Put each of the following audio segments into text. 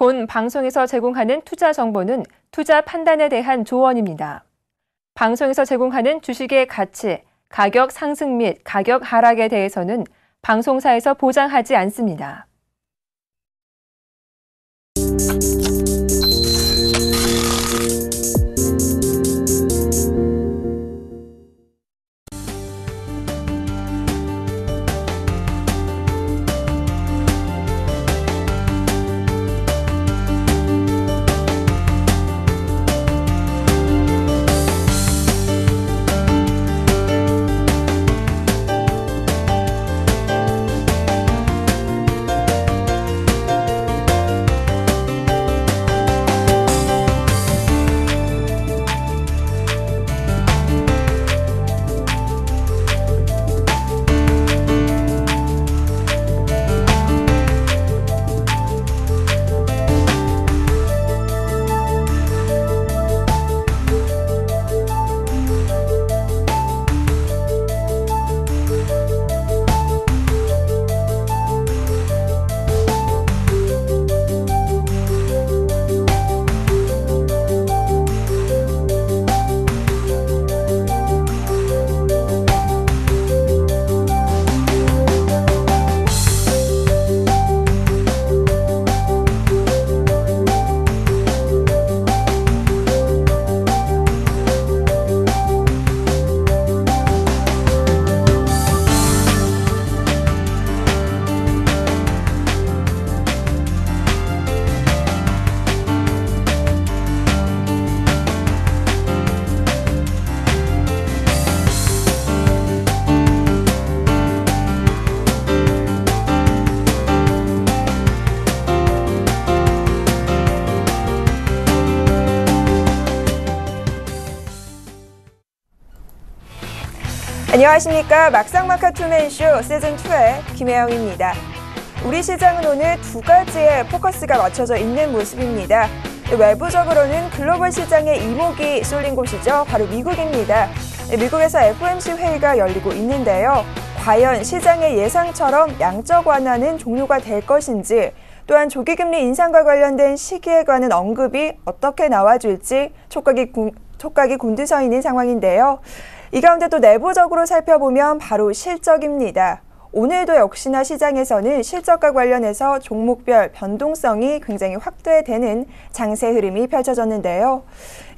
본 방송에서 제공하는 투자 정보는 투자 판단에 대한 조언입니다. 방송에서 제공하는 주식의 가치, 가격 상승 및 가격 하락에 대해서는 방송사에서 보장하지 않습니다. 안녕하십니까. 막상막하 투맨쇼 시즌2의 김혜영입니다. 우리 시장은 오늘 두 가지의 포커스가 맞춰져 있는 모습입니다. 외부적으로는 글로벌 시장의 이목이 쏠린 곳이죠. 바로 미국입니다. 미국에서 FOMC 회의가 열리고 있는데요. 과연 시장의 예상처럼 양적 완화는 종료가 될 것인지, 또한 조기금리 인상과 관련된 시기에 관한 언급이 어떻게 나와줄지 촉각이 곤두서 있는 상황인데요. 이 가운데 또 내부적으로 살펴보면 바로 실적입니다. 오늘도 역시나 시장에서는 실적과 관련해서 종목별 변동성이 굉장히 확대되는 장세 흐름이 펼쳐졌는데요.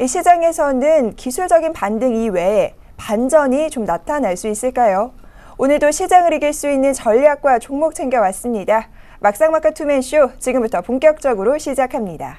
이 시장에서는 기술적인 반등 이외에 반전이 좀 나타날 수 있을까요? 오늘도 시장을 이길 수 있는 전략과 종목 챙겨왔습니다. 막상막하 투맨쇼 지금부터 본격적으로 시작합니다.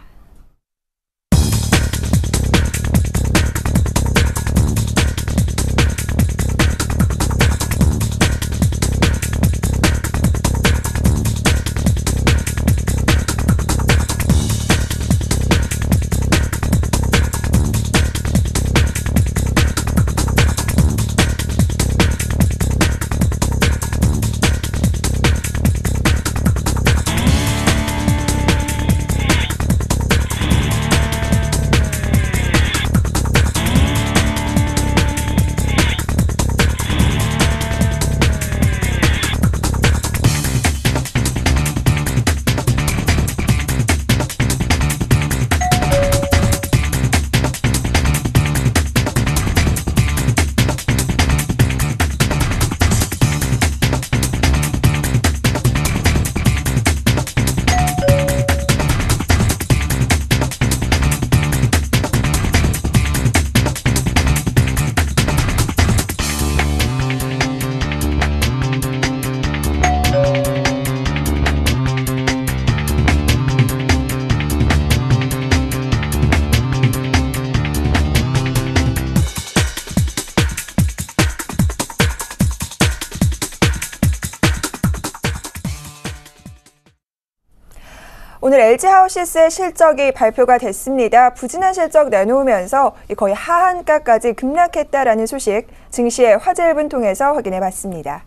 오늘 LG하우시스의 실적이 발표가 됐습니다. 부진한 실적 내놓으면서 거의 하한가까지 급락했다라는 소식, 증시의 화제 1분 통해서 확인해봤습니다.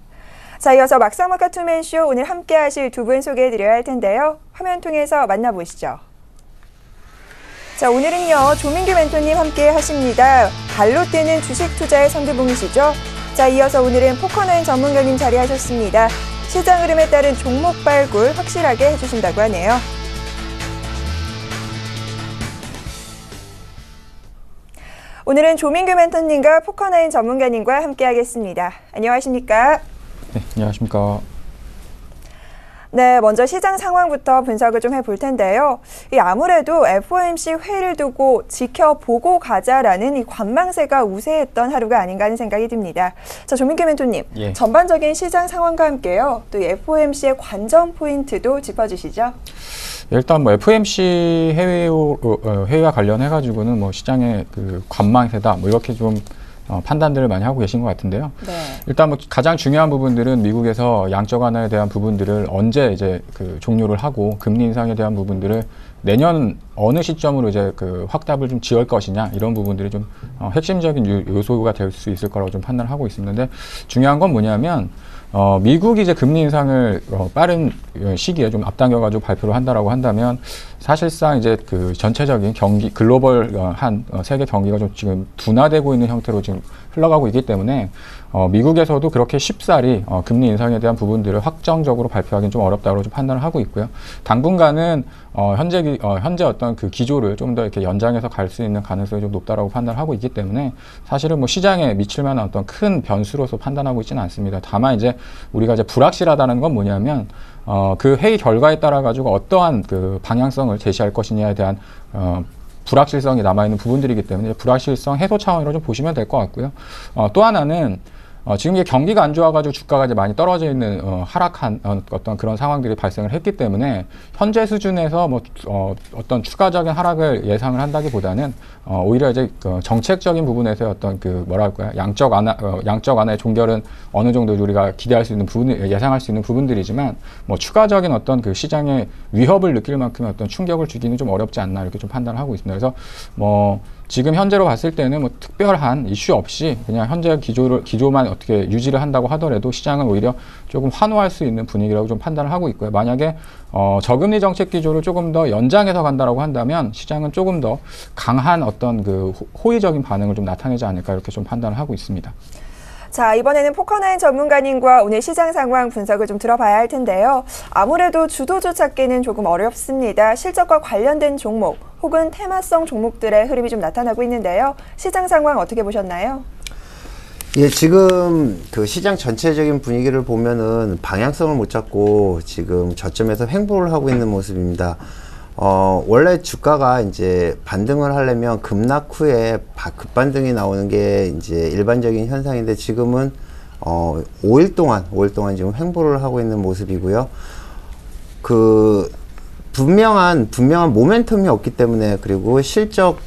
자, 이어서 막상막하 투맨쇼 오늘 함께 하실 두 분 소개해드려야 할 텐데요. 화면 통해서 만나보시죠. 자, 오늘은요, 조민규 멘토님 함께 하십니다. 발로 뛰는 주식 투자의 선두봉이시죠? 자, 이어서 오늘은 포커나인 전문가님 자리하셨습니다. 시장 흐름에 따른 종목 발굴 확실하게 해주신다고 하네요. 오늘은 조민규 멘토님과 포커나인 전문가님과 함께하겠습니다. 안녕하십니까? 네, 안녕하십니까? 네, 먼저 시장 상황부터 분석을 좀 해볼 텐데요. 아무래도 FOMC 회의를 두고 지켜보고 가자라는 이 관망세가 우세했던 하루가 아닌가 하는 생각이 듭니다. 자, 조민규 멘토님, 예. 전반적인 시장 상황과 함께요. 또 이 FOMC의 관전 포인트도 짚어주시죠. 일단 뭐 FOMC 회의와 관련해가지고는 뭐 시장의 그 관망세다 뭐 이렇게 좀 판단들을 많이 하고 계신 것 같은데요. 네. 일단 뭐 가장 중요한 부분들은 미국에서 양적 완화에 대한 부분들을 언제 이제 그 종료를 하고 금리 인상에 대한 부분들을 내년 어느 시점으로 이제 그 확답을 좀 지을 것이냐 이런 부분들이 좀 핵심적인 요소가 될 수 있을 거라고 좀 판단을 하고 있는데 중요한 건 뭐냐면 미국이 이제 금리 인상을 빠른 시기에 좀 앞당겨가지고 발표를 한다라고 한다면 사실상 이제 그 전체적인 경기 글로벌한 세계 경기가 좀 지금 둔화되고 있는 형태로 지금 흘러가고 있기 때문에 미국에서도 그렇게 쉽사리 금리 인상에 대한 부분들을 확정적으로 발표하기는 좀 어렵다고 좀 판단을 하고 있고요. 당분간은 현재 어떤 그 기조를 좀 더 이렇게 연장해서 갈 수 있는 가능성이 좀 높다라고 판단을 하고 있기 때문에 사실은 뭐 시장에 미칠 만한 어떤 큰 변수로서 판단하고 있지는 않습니다. 다만 이제 우리가 이제 불확실하다는 건 뭐냐면 그 회의 결과에 따라 가지고 어떠한 그 방향성을 제시할 것이냐에 대한 불확실성이 남아있는 부분들이기 때문에 불확실성 해소 차원으로 좀 보시면 될 것 같고요. 또 하나는 지금 이게 경기가 안 좋아가지고 주가가 이제 많이 떨어져 있는 하락한 어떤 그런 상황들이 발생을 했기 때문에 현재 수준에서 뭐 어떤 추가적인 하락을 예상을 한다기보다는 오히려 이제 정책적인 부분에서 어떤 그 뭐랄까요 양적 완화의 종결은 어느 정도 우리가 기대할 수 있는 예상할 수 있는 부분들이지만 뭐 추가적인 어떤 그 시장의 위협을 느낄 만큼의 어떤 충격을 주기는 좀 어렵지 않나 이렇게 좀 판단을 하고 있습니다. 그래서 뭐 지금 현재로 봤을 때는 뭐 특별한 이슈 없이 그냥 현재 기조만 어떻게 유지를 한다고 하더라도 시장은 오히려 조금 환호할 수 있는 분위기라고 좀 판단을 하고 있고요. 만약에 저금리 정책 기조를 조금 더 연장해서 간다라고 한다면 시장은 조금 더 강한 어떤 그 호의적인 반응을 좀 나타내지 않을까 이렇게 좀 판단을 하고 있습니다. 자, 이번에는 포커나인 전문가님과 오늘 시장 상황 분석을 좀 들어봐야 할 텐데요. 아무래도 주도주 찾기는 조금 어렵습니다. 실적과 관련된 종목 혹은 테마성 종목들의 흐름이 좀 나타나고 있는데요. 시장 상황 어떻게 보셨나요? 예, 지금 그 시장 전체적인 분위기를 보면은 방향성을 못 잡고 지금 저점에서 횡보를 하고 있는 모습입니다. 원래 주가가 이제 반등을 하려면 급락 후에 급반등이 나오는 게 이제 일반적인 현상인데 지금은 5일 동안 지금 횡보를 하고 있는 모습이고요. 그 분명한 모멘텀이 없기 때문에 그리고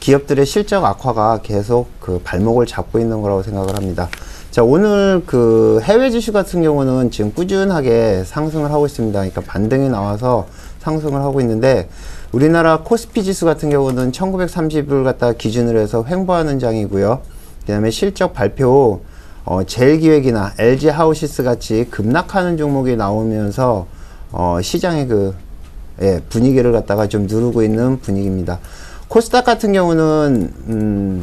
기업들의 실적 악화가 계속 그 발목을 잡고 있는 거라고 생각을 합니다. 자, 오늘 그 해외 지수 같은 경우는 지금 꾸준하게 상승을 하고 있습니다. 그러니까 반등이 나와서 상승을 하고 있는데 우리나라 코스피 지수 같은 경우는 1930을 갖다가 기준으로 해서 횡보하는 장이고요. 그 다음에 실적 발표 제일기획이나 LG하우시스 같이 급락하는 종목이 나오면서 시장의 분위기를 갖다가 좀 누르고 있는 분위기입니다. 코스닥 같은 경우는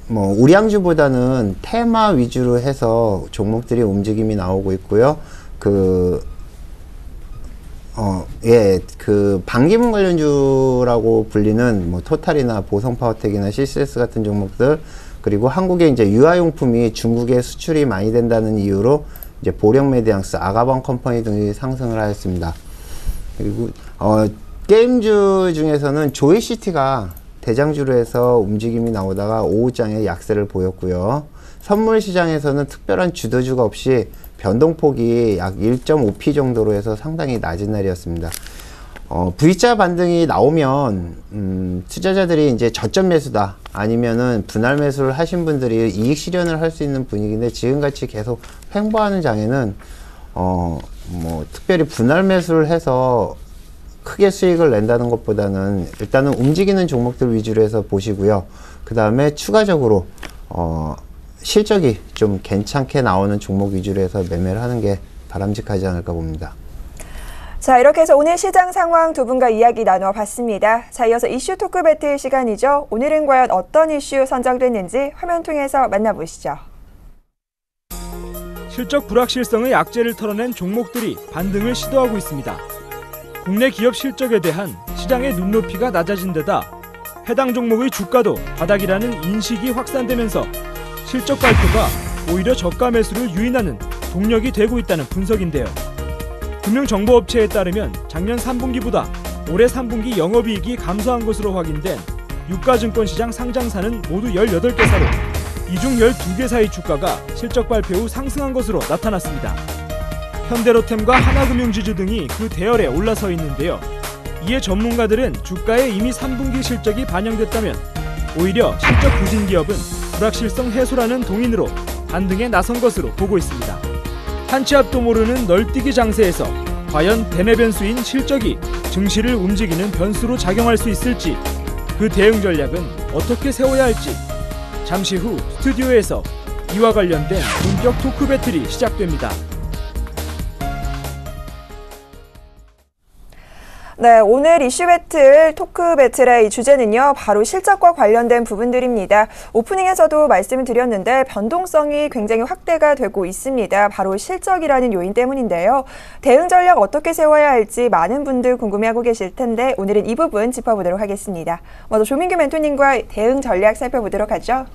뭐 우량주보다는 테마 위주로 해서 종목들이 움직임이 나오고 있고요. 그 반기문 관련주라고 불리는 뭐 토탈이나 보성파워텍이나 CCS 같은 종목들 그리고 한국의 이제 유아용품이 중국에 수출이 많이 된다는 이유로 이제 보령메디앙스, 아가방 컴퍼니 등이 상승을 하였습니다. 그리고 게임주 중에서는 조이시티가 대장주로 해서 움직임이 나오다가 오후장에 약세를 보였고요. 선물 시장에서는 특별한 주도주가 없이 변동폭이 약 1.5p 정도로 해서 상당히 낮은 날이었습니다. V자 반등이 나오면 투자자들이 이제 저점 매수다 아니면은 분할 매수를 하신 분들이 이익 실현을 할 수 있는 분위기인데 지금같이 계속 횡보하는 장에는 뭐 특별히 분할 매수를 해서 크게 수익을 낸다는 것보다는 일단은 움직이는 종목들 위주로 해서 보시고요. 그 다음에 추가적으로 실적이 좀 괜찮게 나오는 종목 위주로 해서 매매를 하는 게 바람직하지 않을까 봅니다. 자, 이렇게 해서 오늘 시장 상황 두 분과 이야기 나누어 봤습니다. 자, 이어서 이슈 토크 배틀 시간이죠. 오늘은 과연 어떤 이슈 선정됐는지 화면 통해서 만나보시죠. 실적 불확실성의 악재를 털어낸 종목들이 반등을 시도하고 있습니다. 국내 기업 실적에 대한 시장의 눈높이가 낮아진 데다 해당 종목의 주가도 바닥이라는 인식이 확산되면서 실적 발표가 오히려 저가 매수를 유인하는 동력이 되고 있다는 분석인데요. 금융정보업체에 따르면 작년 3분기보다 올해 3분기 영업이익이 감소한 것으로 확인된 유가증권시장 상장사는 모두 18개사로 이 중 12개사의 주가가 실적 발표 후 상승한 것으로 나타났습니다. 현대로템과 하나금융지주 등이 그 대열에 올라서 있는데요. 이에 전문가들은 주가에 이미 3분기 실적이 반영됐다면 오히려 실적 부진 기업은 불확실성 해소라는 동인으로 반등에 나선 것으로 보고 있습니다. 한치 앞도 모르는 널뛰기 장세에서 과연 대내 변수인 실적이 증시를 움직이는 변수로 작용할 수 있을지, 그 대응 전략은 어떻게 세워야 할지 잠시 후 스튜디오에서 이와 관련된 본격 토크 배틀이 시작됩니다. 네, 오늘 이슈 배틀, 토크 배틀의 이 주제는요, 바로 실적과 관련된 부분들입니다. 오프닝에서도 말씀을 드렸는데 변동성이 굉장히 확대가 되고 있습니다. 바로 실적이라는 요인 때문인데요. 대응 전략 어떻게 세워야 할지 많은 분들 궁금해하고 계실 텐데 오늘은 이 부분 짚어보도록 하겠습니다. 먼저 조민규 멘토님과 대응 전략 살펴보도록 하죠.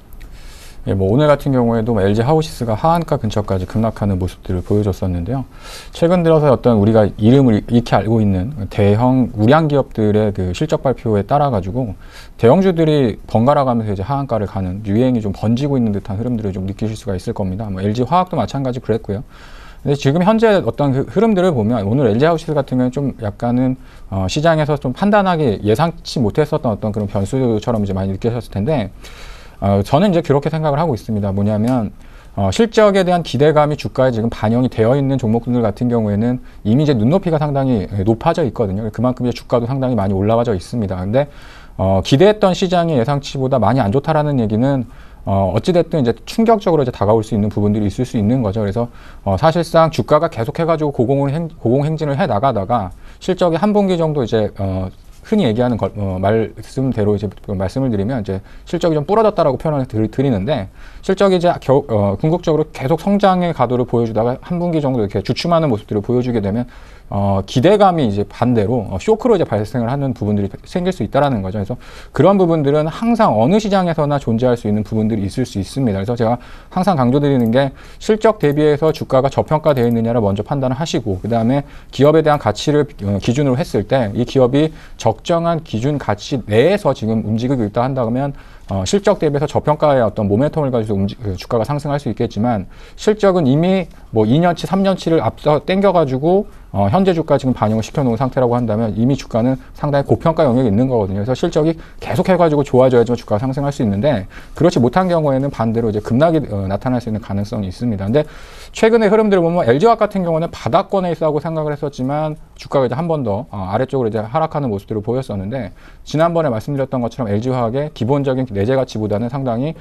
예, 오늘 같은 경우에도 LG 하우시스가 하한가 근처까지 급락하는 모습들을 보여줬었는데요. 최근 들어서 어떤 우리가 이름을 익히 알고 있는 대형 우량 기업들의 그 실적 발표에 따라 가지고 대형주들이 번갈아 가면서 이제 하한가를 가는 유행이 좀 번지고 있는 듯한 흐름들을 좀 느끼실 수가 있을 겁니다. LG 화학도 마찬가지 그랬고요. 근데 지금 현재 어떤 흐름들을 보면 오늘 LG 하우시스 같은 경우는 좀 약간은 시장에서 좀 판단하기 예상치 못했었던 어떤 그런 변수처럼 이제 많이 느끼셨을 텐데. 저는 이제 그렇게 생각을 하고 있습니다. 뭐냐면 실적에 대한 기대감이 주가에 지금 반영이 되어 있는 종목들 같은 경우에는 이미 이제 눈높이가 상당히 높아져 있거든요. 그만큼 이제 주가도 상당히 많이 올라가져 있습니다. 근데 기대했던 시장의 예상치보다 많이 안 좋다라는 얘기는 어찌됐든 이제 충격적으로 이제 다가올 수 있는 부분들이 있을 수 있는 거죠. 그래서 사실상 주가가 계속해가지고 고공행진을 해 나가다가 실적이 한 분기 정도 이제 흔히 얘기하는 말씀대로 이제 말씀을 드리면 이제 실적이 좀 부러졌다라고 표현을 드리는데 실적이 이제 궁극적으로 계속 성장의 가도를 보여주다가 한 분기 정도 이렇게 주춤하는 모습들을 보여주게 되면 기대감이 이제 반대로 쇼크로 이제 발생을 하는 부분들이 생길 수 있다라는 거죠. 그래서 그런 부분들은 항상 어느 시장에서나 존재할 수 있는 부분들이 있을 수 있습니다. 그래서 제가 항상 강조드리는 게 실적 대비해서 주가가 저평가되어 있느냐를 먼저 판단을 하시고 그 다음에 기업에 대한 가치를 기준으로 했을 때 이 기업이 적정한 기준 가치 내에서 지금 움직이고 있다 한다면 실적 대비해서 저평가의 어떤 모멘텀을 가지고 주가가 상승할 수 있겠지만 실적은 이미 뭐 2년치, 3년치를 앞서 땡겨가지고 현재 주가 지금 반영을 시켜놓은 상태라고 한다면 이미 주가는 상당히 고평가 영역에 있는 거거든요. 그래서 실적이 계속 해가지고 좋아져야지만 주가가 상승할 수 있는데 그렇지 못한 경우에는 반대로 이제 급락이 나타날 수 있는 가능성이 있습니다. 근데 최근의 흐름들을 보면 LG화학 같은 경우는 바닥권에 있다고 생각을 했었지만 주가가 이제 한 번 더 아래쪽으로 이제 하락하는 모습들을 보였었는데 지난번에 말씀드렸던 것처럼 LG화학의 기본적인 내재 가치보다는 상당히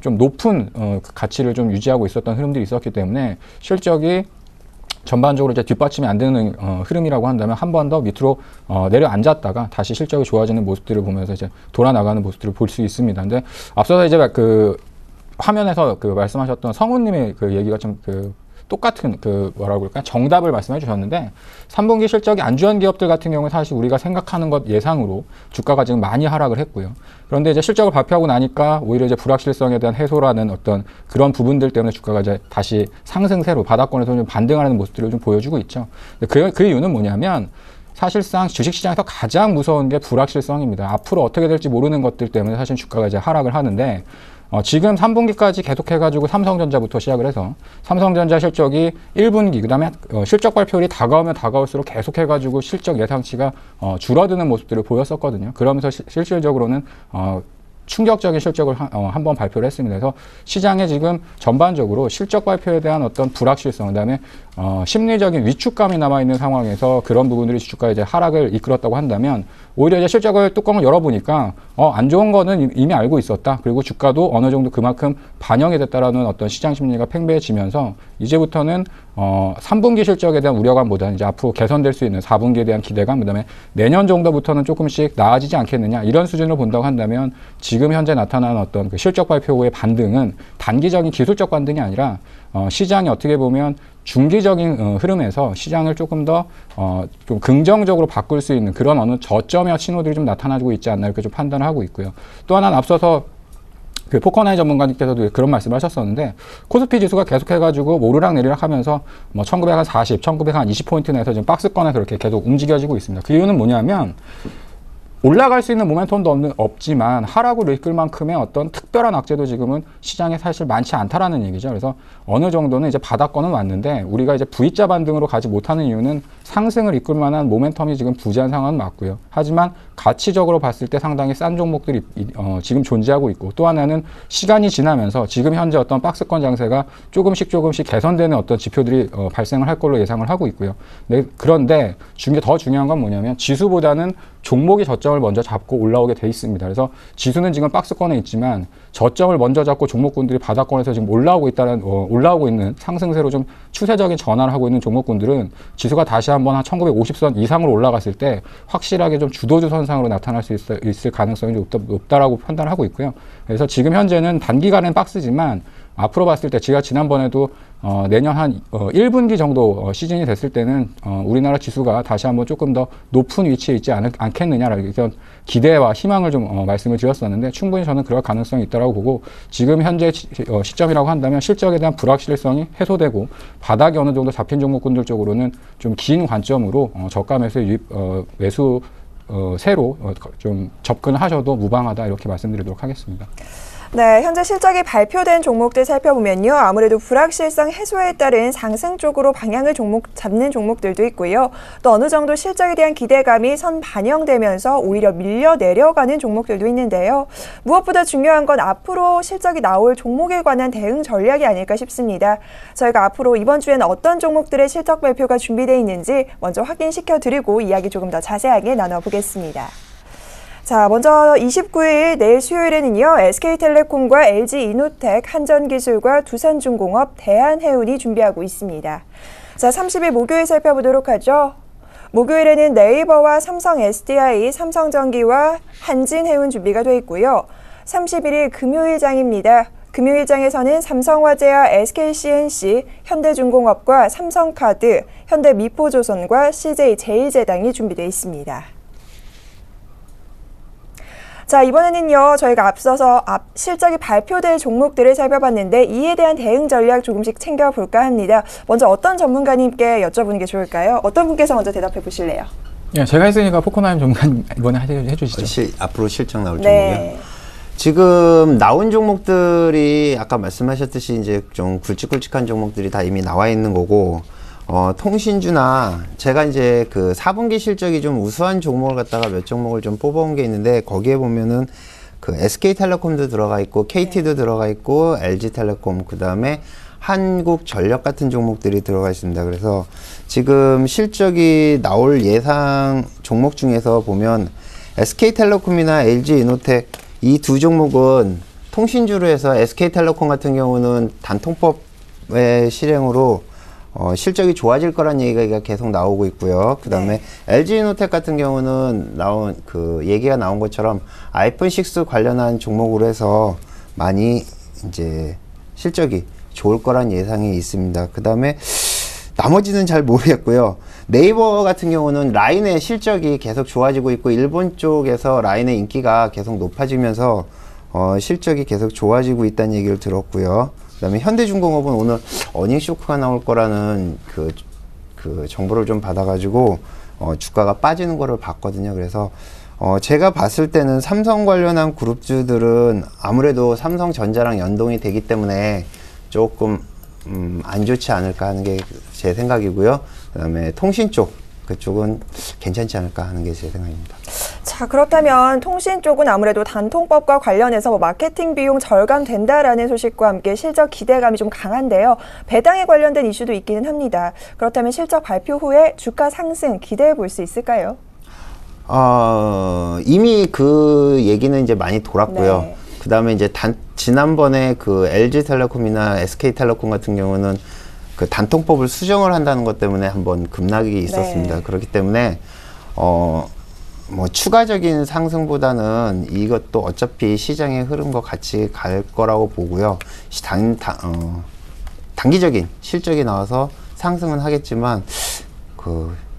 좀 높은 가치를 좀 유지하고 있었던 흐름들이 있었기 때문에 실적이 전반적으로 이제 뒷받침이 안 되는 흐름이라고 한다면 한 번 더 밑으로 내려앉았다가 다시 실적이 좋아지는 모습들을 보면서 이제 돌아 나가는 모습들을 볼 수 있습니다. 근데 앞서서 이제 그 화면에서 그 말씀하셨던 성우님의 그 얘기가 좀 똑같은 뭐라고 그럴까요? 정답을 말씀해 주셨는데 3분기 실적이 안 좋은 기업들 같은 경우는 사실 우리가 생각하는 것 예상으로 주가가 지금 많이 하락을 했고요. 그런데 이제 실적을 발표하고 나니까 오히려 이제 불확실성에 대한 해소라는 어떤 그런 부분들 때문에 주가가 이제 다시 상승세로 바닥권에서 좀 반등하는 모습들을 좀 보여주고 있죠. 그 이유는 뭐냐면 사실상 주식시장에서 가장 무서운 게 불확실성입니다. 앞으로 어떻게 될지 모르는 것들 때문에 사실 주가가 이제 하락을 하는데 지금 3분기까지 계속해가지고 삼성전자부터 시작을 해서 삼성전자 실적이 1분기, 그 다음에 실적 발표율이 다가오면 다가올수록 계속해가지고 실적 예상치가 줄어드는 모습들을 보였었거든요. 그러면서 실질적으로는 충격적인 실적을 한번 발표를 했습니다. 그래서 시장에 지금 전반적으로 실적 발표에 대한 어떤 불확실성, 그다음에 심리적인 위축감이 남아있는 상황에서 그런 부분들이 주가의 이제 하락을 이끌었다고 한다면 오히려 이제 실적을 뚜껑을 열어보니까 안 좋은 거는 이미 알고 있었다. 그리고 주가도 어느 정도 그만큼 반영이 됐다라는 어떤 시장 심리가 팽배해지면서 이제부터는 3분기 실적에 대한 우려감보다는 이제 앞으로 개선될 수 있는 4분기에 대한 기대감, 그다음에 내년 정도부터는 조금씩 나아지지 않겠느냐 이런 수준으로 본다고 한다면 지금 현재 나타나는 어떤 그 실적 발표 후의 반등은 단기적인 기술적 반등이 아니라 시장이 어떻게 보면 중기적인 흐름에서 시장을 조금 더 좀 긍정적으로 바꿀 수 있는 그런 어느 저점의 신호들이 좀 나타나고 있지 않나 이렇게 좀 판단을 하고 있고요. 또 하나는 앞서서 그 포커나이 전문가님께서도 그런 말씀을 하셨었는데 코스피 지수가 계속해가지고 오르락 내리락 하면서 뭐 1940, 1920포인트 내에서 지금 박스권에서 이렇게 계속 움직여지고 있습니다. 그 이유는 뭐냐면 올라갈 수 있는 모멘텀도 없지만 하락으로 이끌 만큼의 어떤 특별한 악재도 지금은 시장에 사실 많지 않다라는 얘기죠. 그래서 어느 정도는 이제 바닥권은 왔는데 우리가 이제 V자 반등으로 가지 못하는 이유는 상승을 이끌 만한 모멘텀이 지금 부재한 상황은 맞고요. 하지만 가치적으로 봤을 때 상당히 싼 종목들이 지금 존재하고 있고 또 하나는 시간이 지나면서 지금 현재 어떤 박스권 장세가 조금씩 개선되는 어떤 지표들이 발생을 할 걸로 예상을 하고 있고요. 네, 그런데 더 중요한 건 뭐냐면 지수보다는 종목이 저점을 먼저 잡고 올라오게 돼 있습니다. 그래서 지수는 지금 박스권에 있지만 저점을 먼저 잡고 종목군들이 바닥권에서 지금 올라오고 있는 상승세로 좀 추세적인 전환을 하고 있는 종목군들은 지수가 다시 한번 한 1950선 이상으로 올라갔을 때 확실하게 좀 주도주 선상으로 나타날 수 있을 가능성이 높다라고 판단을 하고 있고요. 그래서 지금 현재는 단기간엔 박스지만 앞으로 봤을 때 제가 지난번에도 내년 한 1분기 정도 시즌이 됐을 때는 우리나라 지수가 다시 한번 조금 더 높은 위치에 있지 않겠느냐라는 이런 기대와 희망을 좀 말씀을 드렸었는데 충분히 저는 그럴 가능성이 있다고 보고 지금 현재 시점이라고 한다면 실적에 대한 불확실성이 해소되고 바닥이 어느 정도 잡힌 종목군들 쪽으로는 좀 긴 관점으로 저가 매수 새로 좀 접근을 하셔도 무방하다 이렇게 말씀드리도록 하겠습니다. 네, 현재 실적이 발표된 종목들 살펴보면요. 아무래도 불확실성 해소에 따른 상승 쪽으로 방향을 잡는 종목들도 있고요. 또 어느 정도 실적에 대한 기대감이 반영되면서 오히려 밀려 내려가는 종목들도 있는데요. 무엇보다 중요한 건 앞으로 실적이 나올 종목에 관한 대응 전략이 아닐까 싶습니다. 저희가 앞으로 이번 주에는 어떤 종목들의 실적 발표가 준비되어 있는지 먼저 확인시켜드리고 이야기 조금 더 자세하게 나눠보겠습니다. 자, 먼저 29일 내일 수요일에는요. SK텔레콤과 LG이노텍, 한전기술과 두산중공업, 대한해운이 준비하고 있습니다. 자, 30일 목요일 살펴보도록 하죠. 목요일에는 네이버와 삼성 SDI, 삼성전기와 한진해운 준비가 돼 있고요. 31일 금요일장입니다. 금요일장에서는 삼성화재와 SKCNC, 현대중공업과 삼성카드, 현대미포조선과 CJ제일제당이 준비되어 있습니다. 자, 이번에는요, 저희가 앞서서 실적이 발표될 종목들을 살펴봤는데 이에 대한 대응 전략 조금씩 챙겨볼까 합니다. 먼저 어떤 전문가님께 여쭤보는 게 좋을까요? 어떤 분께서 먼저 대답해 보실래요? 예, 제가 했으니까 포커나임 전문가님 이번에 해주시죠. 앞으로 실적 나올 종목이요? 지금 나온 종목들이 아까 말씀하셨듯이 이제 좀 굵직굵직한 종목들이 다 이미 나와 있는 거고 통신주나 제가 이제 그 4분기 실적이 좀 우수한 종목을 갖다가 몇 종목을 좀 뽑아온 게 있는데 거기에 보면은 그 SK텔레콤도 들어가 있고 KT도 들어가 있고 LG텔레콤 그 다음에 한국전력 같은 종목들이 들어가 있습니다. 그래서 지금 실적이 나올 예상 종목 중에서 보면 SK텔레콤이나 LG이노텍 이 두 종목은 통신주로 해서 SK텔레콤 같은 경우는 단통법의 실행으로 실적이 좋아질 거란 얘기가 계속 나오고 있고요. 그 다음에 LG이노텍 같은 경우는 얘기가 나온 것처럼 아이폰 6 관련한 종목으로 해서 많이 이제 실적이 좋을 거란 예상이 있습니다. 그 다음에 나머지는 잘 모르겠고요. 네이버 같은 경우는 라인의 실적이 계속 좋아지고 있고 일본 쪽에서 라인의 인기가 계속 높아지면서 실적이 계속 좋아지고 있다는 얘기를 들었고요. 그 다음에 현대중공업은 오늘 어닝 쇼크가 나올 거라는 그 정보를 좀 받아가지고 주가가 빠지는 거를 봤거든요. 그래서 제가 봤을 때는 삼성 관련한 그룹주들은 아무래도 삼성전자랑 연동이 되기 때문에 조금 안 좋지 않을까 하는 게 제 생각이고요. 그 다음에 통신 쪽 그쪽은 괜찮지 않을까 하는 게 제 생각입니다. 자, 그렇다면 통신 쪽은 아무래도 단통법과 관련해서 마케팅 비용 절감된다라는 소식과 함께 실적 기대감이 좀 강한데요. 배당에 관련된 이슈도 있기는 합니다. 그렇다면 실적 발표 후에 주가 상승 기대해 볼 수 있을까요? 이미 그 얘기는 이제 많이 돌았고요. 네. 그 다음에 이제 지난번에 그 LG텔레콤이나 SK텔레콤 같은 경우는 그 단통법을 수정을 한다는 것 때문에 한번 급락이 있었습니다. 네. 그렇기 때문에 뭐 추가적인 상승보다는 이것도 어차피 시장의 흐름과 같이 갈 거라고 보고요. 단기적인 실적이 나와서 상승은 하겠지만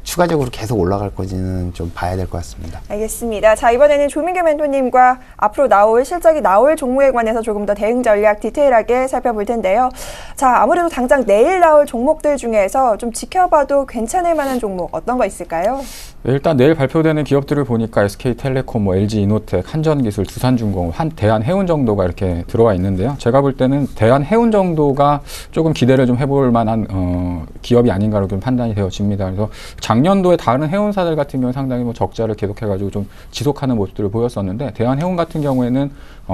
추가적으로 계속 올라갈 건지는 좀 봐야 될 것 같습니다. 알겠습니다. 자, 이번에는 조민규 멘토님과 앞으로 실적이 나올 종목에 관해서 조금 더 대응 전략 디테일하게 살펴볼 텐데요. 자, 아무래도 당장 내일 나올 종목들 중에서 좀 지켜봐도 괜찮을 만한 종목 어떤 거 있을까요? 일단 내일 발표되는 기업들을 보니까 SK텔레콤, LG이노텍, 한전기술, 두산중공업, 대한해운 정도가 이렇게 들어와 있는데요. 제가 볼 때는 대한해운 정도가 조금 기대를 좀 해볼 만한 기업이 아닌가로 좀 판단이 되어집니다. 그래서 작년도에 다른 해운사들 같은 경우는 상당히 적자를 계속해가지고 좀 지속하는 모습들을 보였었는데 대한해운 같은 경우에는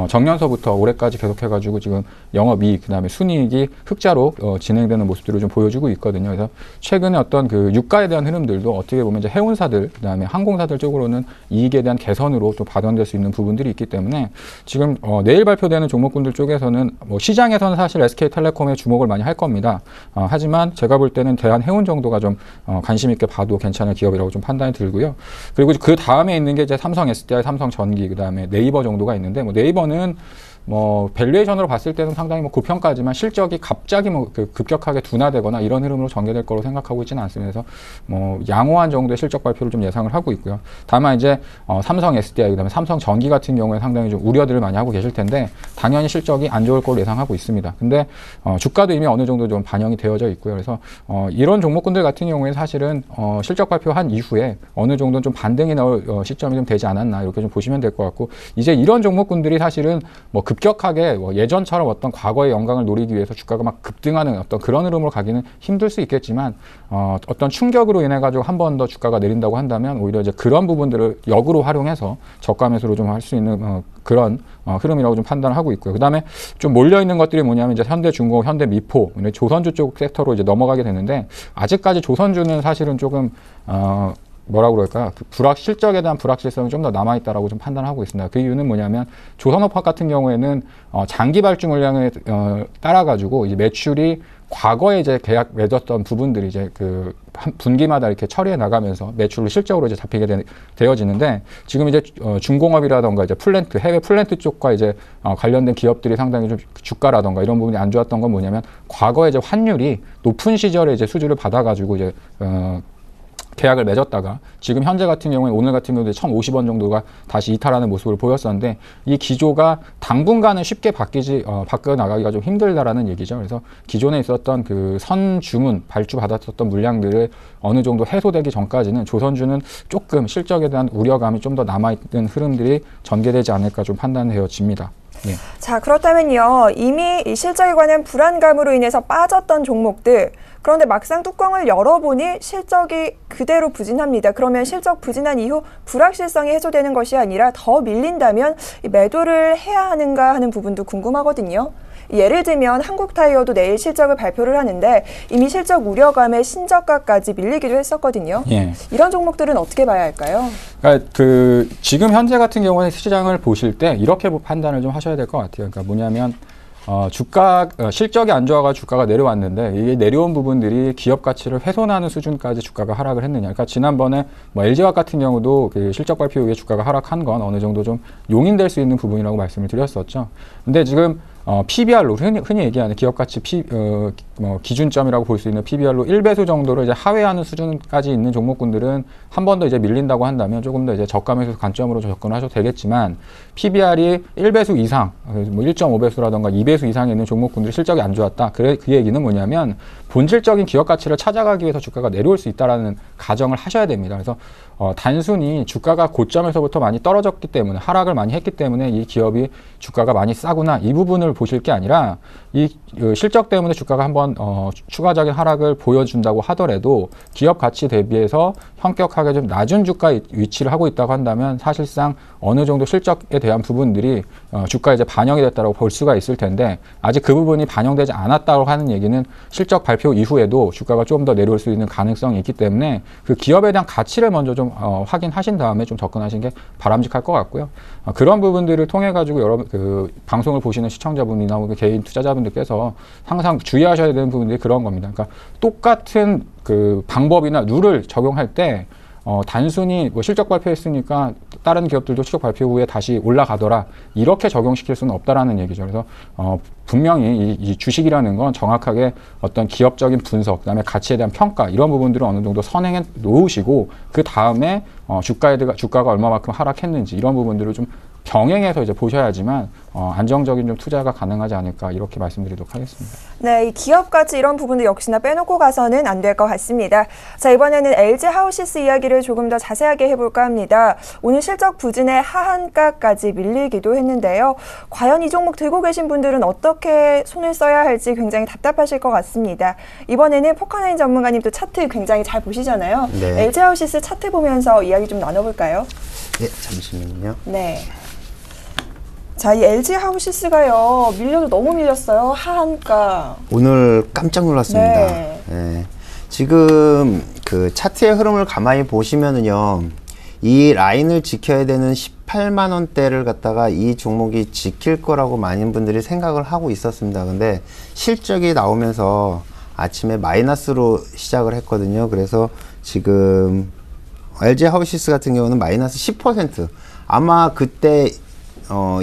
정년서부터 올해까지 계속해가지고 지금 영업이익, 그다음에 순이익이 흑자로 진행되는 모습들을 좀 보여주고 있거든요. 그래서 최근에 어떤 유가에 대한 흐름들도 어떻게 보면 이제 해운사들, 그다음에 항공사들 쪽으로는 이익에 대한 개선으로 좀 반영될 수 있는 부분들이 있기 때문에 지금 내일 발표되는 종목군들 쪽에서는 시장에서는 사실 SK텔레콤에 주목을 많이 할 겁니다. 하지만 제가 볼 때는 대한해운 정도가 좀 관심 있게 봐도 괜찮은 기업이라고 좀 판단이 들고요. 그리고 그 다음에 있는 게 이제 삼성 SDI, 삼성전기, 그다음에 네이버 정도가 있는데 네이버는 밸류에이션으로 봤을 때는 상당히 고평가지만 실적이 갑자기 급격하게 둔화되거나 이런 흐름으로 전개될 거로 생각하고 있지는 않습니다. 그래서 양호한 정도의 실적 발표를 좀 예상을 하고 있고요. 다만 이제 삼성 SDI, 그다음에 삼성 전기 같은 경우에 상당히 좀 우려들을 많이 하고 계실 텐데 당연히 실적이 안 좋을 걸로 예상하고 있습니다. 근데 주가도 이미 어느 정도 좀 반영이 되어져 있고요. 그래서 이런 종목군들 같은 경우에 사실은 실적 발표한 이후에 어느 정도 좀 반등이 나올 시점이 좀 되지 않았나 이렇게 좀 보시면 될 것 같고, 이제 이런 종목군들이 사실은 급격하게 예전처럼 어떤 과거의 영광을 노리기 위해서 주가가 막 급등하는 어떤 그런 흐름으로 가기는 힘들 수 있겠지만 어떤 충격으로 인해 가지고 한 번 더 주가가 내린다고 한다면 오히려 이제 그런 부분들을 역으로 활용해서 저가 매수로 좀 할 수 있는 그런 흐름이라고 좀 판단을 하고 있고요. 그다음에 좀 몰려 있는 것들이 뭐냐면 이제 현대중공업, 현대미포, 조선주 쪽 섹터로 이제 넘어가게 되는데 아직까지 조선주는 사실은 조금 뭐라고 그럴까, 실적에 대한 불확실성이 좀 더 남아있다라고 좀 판단하고 있습니다. 그 이유는 뭐냐면 조선업황 같은 경우에는 장기 발주 물량에 따라가지고 이제 매출이 과거에 이제 계약 맺었던 부분들이 이제 분기마다 이렇게 처리해 나가면서 매출로 실적으로 이제 잡히게 되어지는데 지금 이제 중공업이라던가 이제 플랜트, 해외 플랜트 쪽과 이제 관련된 기업들이 상당히 좀 주가라던가 이런 부분이 안 좋았던 건 뭐냐면 과거에 이제 환율이 높은 시절에 이제 수주를 받아가지고 이제 계약을 맺었다가 지금 현재 같은 경우에 오늘 같은 경우에 1,050원 정도가 다시 이탈하는 모습을 보였었는데 이 기조가 당분간은 쉽게 바뀌어 나가기가 좀 힘들다라는 얘기죠. 그래서 기존에 있었던 선 주문 발주 받았었던 물량들을 어느 정도 해소되기 전까지는 조선주는 조금 실적에 대한 우려감이 좀 더 남아있는 흐름들이 전개되지 않을까 좀 판단되어집니다. 네. 자, 그렇다면요. 이미 이 실적에 관한 불안감으로 인해서 빠졌던 종목들, 그런데 막상 뚜껑을 열어보니 실적이 그대로 부진합니다. 그러면 실적 부진한 이후 불확실성이 해소되는 것이 아니라 더 밀린다면 매도를 해야 하는가 하는 부분도 궁금하거든요. 예를 들면 한국타이어도 내일 실적을 발표를 하는데 이미 실적 우려감에 신저가까지 밀리기도 했었거든요. 예. 이런 종목들은 어떻게 봐야 할까요? 그러니까 지금 현재 같은 경우에 시장을 보실 때 이렇게 판단을 좀 하셔야 될 것 같아요. 그러니까 뭐냐면 실적이 안 좋아가 주가가 내려왔는데 이게 내려온 부분들이 기업 가치를 훼손하는 수준까지 주가가 하락을 했느냐. 그러니까 지난번에 LG화학 같은 경우도 실적 발표 이후에 주가가 하락한 건 어느 정도 좀 용인될 수 있는 부분이라고 말씀을 드렸었죠. 근데 지금 PBR로 흔히 얘기하는 기업가치 기준점이라고 볼 수 있는 PBR로 1배수 정도로 이제 하회하는 수준까지 있는 종목군들은 한 번 더 이제 밀린다고 한다면 조금 더 이제 저가 매수 관점으로 접근하셔도 되겠지만 PBR이 1배수 이상, 1.5배수라던가 2배수 이상에 있는 종목군들이 실적이 안 좋았다. 그 얘기는 뭐냐면 본질적인 기업 가치를 찾아가기 위해서 주가가 내려올 수 있다라는 가정을 하셔야 됩니다. 그래서 단순히 주가가 고점에서부터 많이 떨어졌기 때문에 하락을 많이 했기 때문에 이 기업이 주가가 많이 싸구나 이 부분을 보실 게 아니라 이 실적 때문에 주가가 한번 추가적인 하락을 보여준다고 하더라도 기업 가치 대비해서 현격하게 좀 낮은 주가 위치를 하고 있다고 한다면 사실상 어느 정도 실적에 대한 부분들이 주가에 이제 반영이 됐다고 볼 수가 있을 텐데 아직 그 부분이 반영되지 않았다고 하는 얘기는 실적 발표 이후에도 주가가 좀 더 내려올 수 있는 가능성이 있기 때문에 그 기업에 대한 가치를 먼저 좀 확인하신 다음에 좀 접근하시는 게 바람직할 것 같고요. 그런 부분들을 통해 가지고 여러분 방송을 보시는 시청자분이나 개인 투자자분들께서 항상 주의하셔야 되는 부분들이 그런 겁니다. 그러니까 똑같은 방법이나 룰을 적용할 때 단순히 실적 발표했으니까 다른 기업들도 실적 발표 후에 다시 올라가더라 이렇게 적용시킬 수는 없다라는 얘기죠. 그래서 분명히 이 주식이라는 건 정확하게 어떤 기업적인 분석, 그다음에 가치에 대한 평가 이런 부분들을 어느 정도 선행해 놓으시고 그 다음에 주가가 얼마만큼 하락했는지 이런 부분들을 좀 병행해서 이제 보셔야지만 안정적인 좀 투자가 가능하지 않을까 이렇게 말씀드리도록 하겠습니다. 네, 이 기업 가치 이런 부분도 역시나 빼놓고 가서는 안 될 것 같습니다. 자, 이번에는 LG 하우시스 이야기를 조금 더 자세하게 해볼까 합니다. 오늘 실적 부진에 하한가까지 밀리기도 했는데요. 과연 이 종목 들고 계신 분들은 어떻게 손을 써야 할지 굉장히 답답하실 것 같습니다. 이번에는 포커나인 전문가님 또 차트 굉장히 잘 보시잖아요. 네. LG 하우시스 차트 보면서 이야기 좀 나눠볼까요? 네, 잠시만요. 네. 자, 이 LG 하우시스가요, 밀려도 너무 밀렸어요. 하한가. 오늘 깜짝 놀랐습니다. 네. 예. 지금 그 차트의 흐름을 가만히 보시면은요, 이 라인을 지켜야 되는 18만 원대를 갖다가 이 종목이 지킬 거라고 많은 분들이 생각을 하고 있었습니다. 근데 실적이 나오면서 아침에 마이너스로 시작을 했거든요. 그래서 지금 LG 하우시스 같은 경우는 마이너스 10%. 아마 그때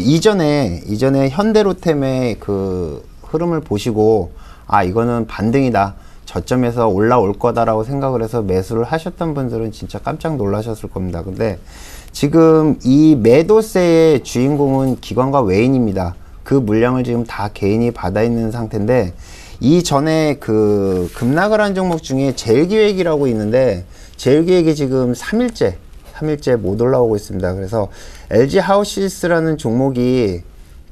이전에 현대로템의 그 흐름을 보시고 아 이거는 반등이다, 저점에서 올라올 거다라고 생각을 해서 매수를 하셨던 분들은 진짜 깜짝 놀라셨을 겁니다. 근데 지금 이 매도세의 주인공은 기관과 외인입니다. 그 물량을 지금 다 개인이 받아 있는 상태인데, 이전에 그 급락을 한 종목 중에 제일기획이라고 있는데 제일기획이 지금 3일째 못 올라오고 있습니다. 그래서 LG 하우시스라는 종목이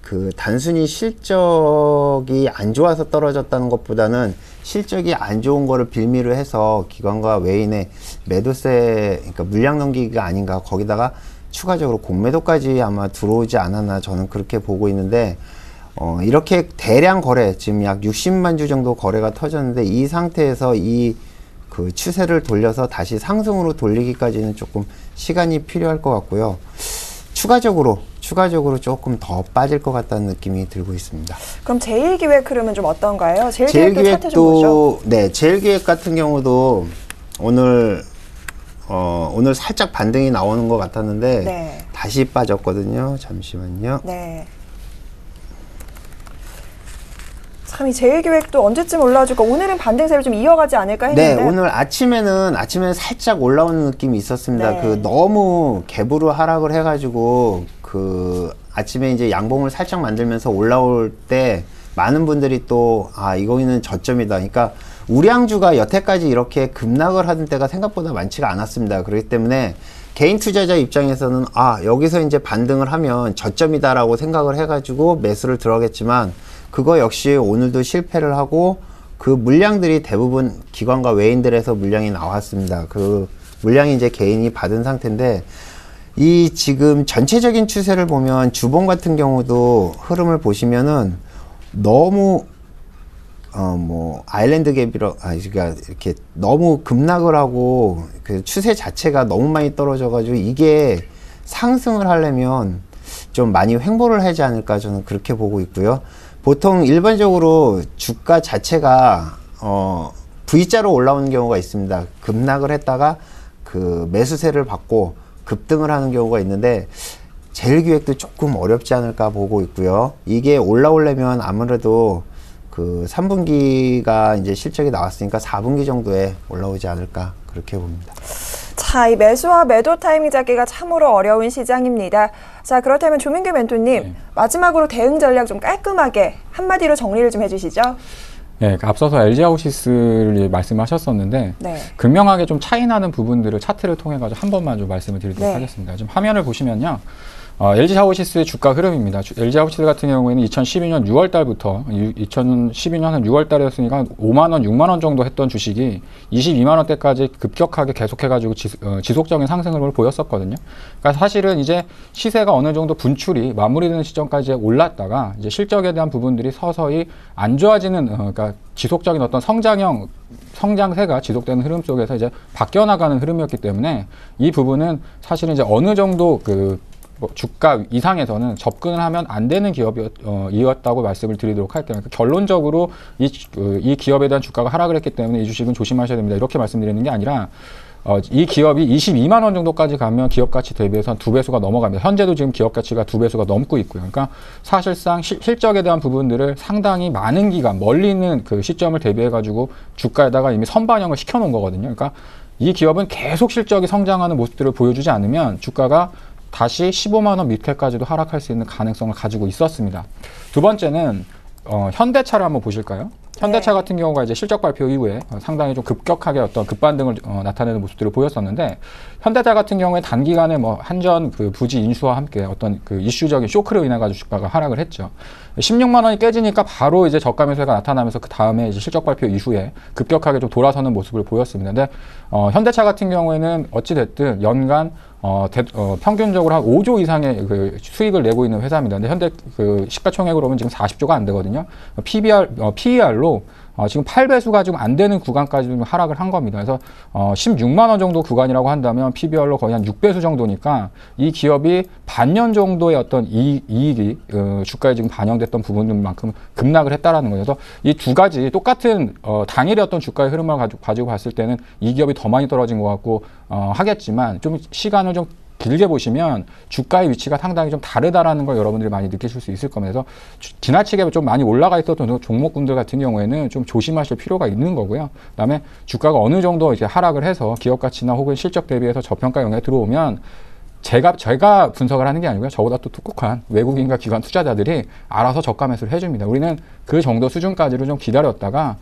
그 단순히 실적이 안 좋아서 떨어졌다는 것보다는 실적이 안 좋은 거를 빌미로 해서 기관과 외인의 매도세, 그러니까 물량 넘기기가 아닌가, 거기다가 추가적으로 공매도까지 아마 들어오지 않았나, 저는 그렇게 보고 있는데, 이렇게 대량 거래, 지금 약 60만 주 정도 거래가 터졌는데, 이 상태에서 그 추세를 돌려서 다시 상승으로 돌리기까지는 조금 시간이 필요할 것 같고요. 추가적으로 조금 더 빠질 것 같다는 느낌이 들고 있습니다. 그럼 제일기획 흐름은 좀 어떤가요? 제일기획도 차트 좀 보죠. 네, 제일기획 같은 경우도 오늘 살짝 반등이 나오는 것 같았는데 네. 다시 빠졌거든요. 잠시만요. 네. 참, 이 제일기획도 언제쯤 올라와줄까? 오늘은 반등세를 좀 이어가지 않을까 했는데. 네, 오늘 아침에는 살짝 올라오는 느낌이 있었습니다. 네. 그 너무 갭으로 하락을 해가지고 그 아침에 이제 양봉을 살짝 만들면서 올라올 때 많은 분들이 또 이거는 저점이다. 그러니까 우량주가 여태까지 이렇게 급락을 하던 때가 생각보다 많지가 않았습니다. 그렇기 때문에 개인 투자자 입장에서는 여기서 이제 반등을 하면 저점이다라고 생각을 해가지고 매수를 들어가겠지만, 그거 역시 오늘도 실패를 하고 그 물량들이 대부분 기관과 외인들에서 물량이 나왔습니다. 그 물량이 이제 개인이 받은 상태인데, 이 지금 전체적인 추세를 보면 주봉 같은 경우도 흐름을 보시면은 너무 아일랜드 갭이라 그러니까 이렇게 너무 급락을 하고 그 추세 자체가 너무 많이 떨어져 가지고 이게 상승을 하려면 좀 많이 횡보를 하지 않을까, 저는 그렇게 보고 있고요. 보통 일반적으로 주가 자체가 V자로 올라오는 경우가 있습니다. 급락을 했다가 그 매수세를 받고 급등을 하는 경우가 있는데, 제일기획도 조금 어렵지 않을까 보고 있고요. 이게 올라오려면 아무래도 그 3분기가 이제 실적이 나왔으니까 4분기 정도에 올라오지 않을까, 그렇게 봅니다. 자, 이 매수와 매도 타이밍 잡기가 참으로 어려운 시장입니다. 자, 그렇다면 조민규 멘토님, 네. 마지막으로 대응 전략 좀 깔끔하게 한마디로 정리를 좀 해주시죠. 네, 앞서서 LG 하우시스를 말씀하셨었는데 네. 극명하게 좀 차이 나는 부분들을 차트를 통해 가지고 한 번만 좀 말씀을 드리도록 네. 하겠습니다. 지금 화면을 보시면요. LG 하우시스의 주가 흐름입니다. LG 하우시스 같은 경우에는 2012년 6월 달부터 2012년 한 6월 달이었으니까 5만 원, 6만 원 정도 했던 주식이 22만 원대까지 급격하게 계속해가지고 지속적인 상승을 보였었거든요. 그러니까 사실은 이제 시세가 어느 정도 분출이 마무리되는 시점까지 올랐다가 이제 실적에 대한 부분들이 서서히 안 좋아지는, 그러니까 지속적인 어떤 성장세가 지속되는 흐름 속에서 이제 바뀌어 나가는 흐름이었기 때문에 이 부분은 사실은 이제 어느 정도 주가 이상에서는 접근을 하면 안 되는 기업이었다고 말씀을 드리도록 할게요. 그러니까 결론적으로 이 기업에 대한 주가가 하락을 했기 때문에 이 주식은 조심하셔야 됩니다. 이렇게 말씀드리는 게 아니라 이 기업이 22만 원 정도까지 가면 기업 가치 대비해서 한 2배수가 넘어갑니다. 현재도 지금 기업 가치가 2배수가 넘고 있고요. 그러니까 사실상 실적에 대한 부분들을 상당히 많은 기간, 멀리 있는 그 시점을 대비해가지고 주가에다가 이미 선반영을 시켜놓은 거거든요. 그러니까 이 기업은 계속 실적이 성장하는 모습들을 보여주지 않으면 주가가 다시 15만 원 밑에까지도 하락할 수 있는 가능성을 가지고 있었습니다. 두 번째는 현대차를 한번 보실까요? 현대차 같은 경우가 이제 실적 발표 이후에 상당히 좀 급격하게 어떤 급반등을 나타내는 모습들을 보였었는데, 현대차 같은 경우에 단기간에 뭐 한전 그 부지 인수와 함께 어떤 그 이슈적인 쇼크로 인해 가지고 주가가 하락을 했죠. 16만 원이 깨지니까 바로 이제 저가 매수가 나타나면서 그 다음에 이제 실적 발표 이후에 급격하게 좀 돌아서는 모습을 보였습니다. 근데 현대차 같은 경우에는 어찌 됐든 연간 평균적으로 한 5조 이상의 그 수익을 내고 있는 회사입니다. 근데 현대 그 시가총액으로 보면 지금 40조가 안 되거든요. PER로 지금 8배수가 지금 안 되는 구간까지 좀 하락을 한 겁니다. 그래서 16만 원 정도 구간이라고 한다면 PBR로 거의 한 6배수 정도니까 이 기업이 반년 정도의 어떤 이익이 주가에 지금 반영됐던 부분만큼 급락을 했다라는 거죠. 그래서 이 두 가지 똑같은 당일의 어떤 주가의 흐름을 가지고 봤을 때는 이 기업이 더 많이 떨어진 것 같고 하겠지만, 좀 시간을 좀 길게 보시면 주가의 위치가 상당히 좀 다르다라는 걸 여러분들이 많이 느끼실 수 있을 겁니다. 그래서 지나치게 좀 많이 올라가 있었던 종목군들 같은 경우에는 좀 조심하실 필요가 있는 거고요. 그다음에 주가가 어느 정도 이제 하락을 해서 기업 가치나 혹은 실적 대비해서 저평가 영역에 들어오면 제가 분석을 하는 게 아니고요. 저보다 또 똑똑한 외국인과 기관 투자자들이 알아서 저가 매수를 해줍니다. 우리는 그 정도 수준까지를 좀 기다렸다가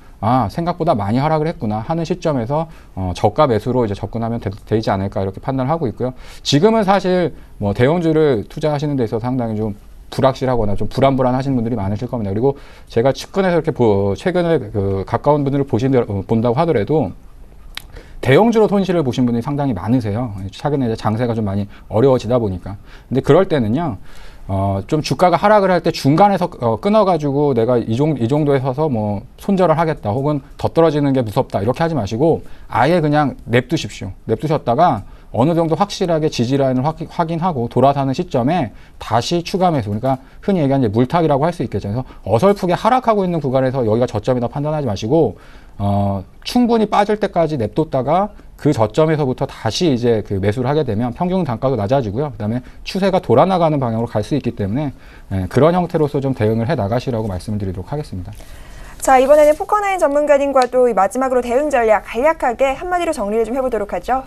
생각보다 많이 하락을 했구나 하는 시점에서 저가 매수로 이제 접근하면 되지 않을까 이렇게 판단을 하고 있고요. 지금은 사실 뭐 대형주를 투자하시는 데 있어서 상당히 좀 불확실하거나 좀 불안하신 분들이 많으실 겁니다. 그리고 제가 측근에서 이렇게 최근에 그 가까운 분들을 본다고 하더라도 대형주로 손실을 보신 분들이 상당히 많으세요. 최근에 이제 장세가 좀 많이 어려워지다 보니까. 근데 그럴 때는요, 좀 주가가 하락을 할 때 중간에서 끊어가지고 내가 이 정도에 서서 뭐 손절을 하겠다, 혹은 더 떨어지는 게 무섭다, 이렇게 하지 마시고 아예 그냥 냅두십시오. 냅두셨다가 어느 정도 확실하게 지지라인을 확인하고 돌아서는 시점에 다시 추가 매수, 그러니까 흔히 얘기하는 이제 물타기라고 할 수 있겠죠. 그래서 어설프게 하락하고 있는 구간에서 여기가 저점이다 판단하지 마시고 충분히 빠질 때까지 냅뒀다가 그 저점에서부터 다시 이제 그 매수를 하게 되면 평균 단가도 낮아지고요. 그다음에 추세가 돌아나가는 방향으로 갈 수 있기 때문에 그런 형태로서 좀 대응을 해 나가시라고 말씀을 드리도록 하겠습니다. 자, 이번에는 포커나인 전문가님과 또 마지막으로 대응 전략 간략하게 한마디로 정리를 좀 해보도록 하죠.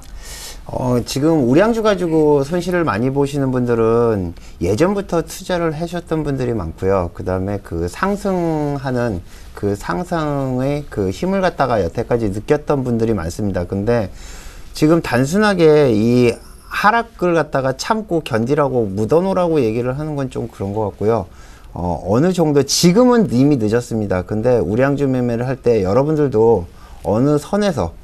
지금 우량주 가지고 손실을 많이 보시는 분들은 예전부터 투자를 하셨던 분들이 많고요. 그 다음에 그 상승하는 그 상승의 그 힘을 갖다가 여태까지 느꼈던 분들이 많습니다. 근데 지금 단순하게 이 하락을 갖다가 참고 견디라고 묻어놓으라고 얘기를 하는 건 좀 그런 것 같고요. 어느 정도 지금은 이미 늦었습니다. 근데 우량주 매매를 할 때 여러분들도 어느 선에서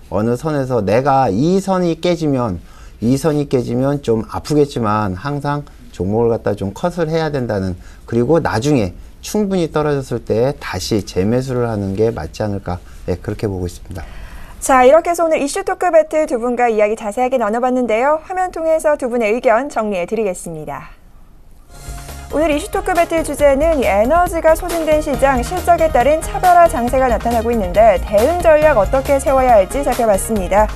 내가 이 선이 깨지면 좀 아프겠지만 항상 종목을 갖다 좀 컷을 해야 된다는, 그리고 나중에 충분히 떨어졌을 때 다시 재매수를 하는 게 맞지 않을까, 그렇게 보고 있습니다. 자, 이렇게 해서 오늘 이슈 토크 배틀 두 분과 이야기 자세하게 나눠봤는데요. 화면 통해서 두 분의 의견 정리해 드리겠습니다. 오늘 이슈 토크 배틀 주제는 에너지가 소진된 시장, 실적에 따른 차별화 장세가 나타나고 있는데 대응 전략 어떻게 세워야 할지 살펴봤습니다.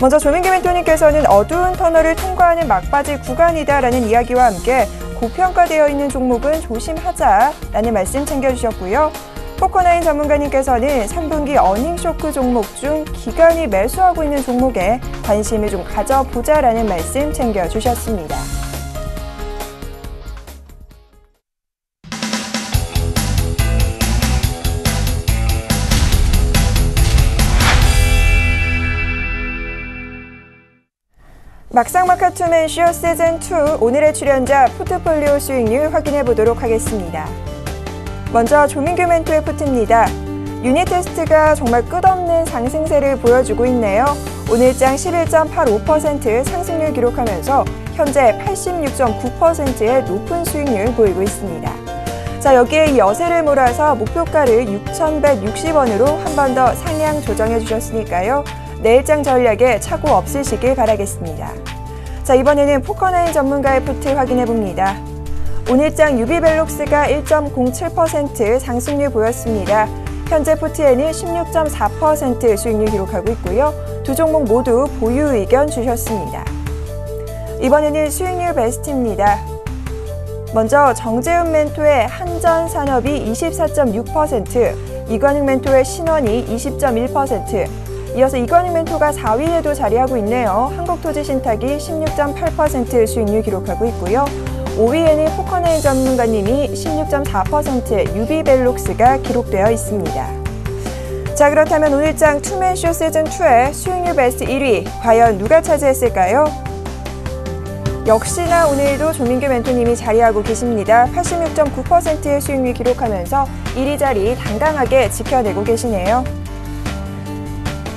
먼저 조민규 멘토님께서는 어두운 터널을 통과하는 막바지 구간이다라는 이야기와 함께 고평가되어 있는 종목은 조심하자라는 말씀 챙겨주셨고요. 포커나인 전문가님께서는 3분기 어닝쇼크 종목 중 기관이 매수하고 있는 종목에 관심을 좀 가져보자라는 말씀 챙겨주셨습니다. 막상막하 투맨쇼 시즌2 오늘의 출연자 포트폴리오 수익률 확인해 보도록 하겠습니다. 먼저 조민규 멘토의 포트입니다. 유니테스트가 정말 끝없는 상승세를 보여주고 있네요. 오늘장 11.85% 상승률 기록하면서 현재 86.9%의 높은 수익률 보이고 있습니다. 자, 여기에 이 여세를 몰아서 목표가를 6,160원으로 한 번 더 상향 조정해 주셨으니까요. 내일장 전략에 착오 없으시길 바라겠습니다. 자, 이번에는 포커나인 전문가의 포트 확인해 봅니다. 오늘장 유비벨록스가 1.07% 상승률 보였습니다. 현재 포트에는 16.4% 수익률 기록하고 있고요. 두 종목 모두 보유 의견 주셨습니다. 이번에는 수익률 베스트입니다. 먼저 정재훈 멘토의 한전산업이 24.6%, 이관익 멘토의 신원이 20.1%, 이어서 이관익 멘토가 4위에도 자리하고 있네요. 한국토지신탁이 16.8% 수익률 기록하고 있고요. 5위에는 포커나인 전문가님이 16.4%의 유비벨록스가 기록되어 있습니다. 자, 그렇다면 오늘장 투맨쇼 시즌2의 수익률 베스트 1위, 과연 누가 차지했을까요? 역시나 오늘도 조민규 멘토님이 자리하고 계십니다. 86.9%의 수익률 기록하면서 1위 자리 당당하게 지켜내고 계시네요.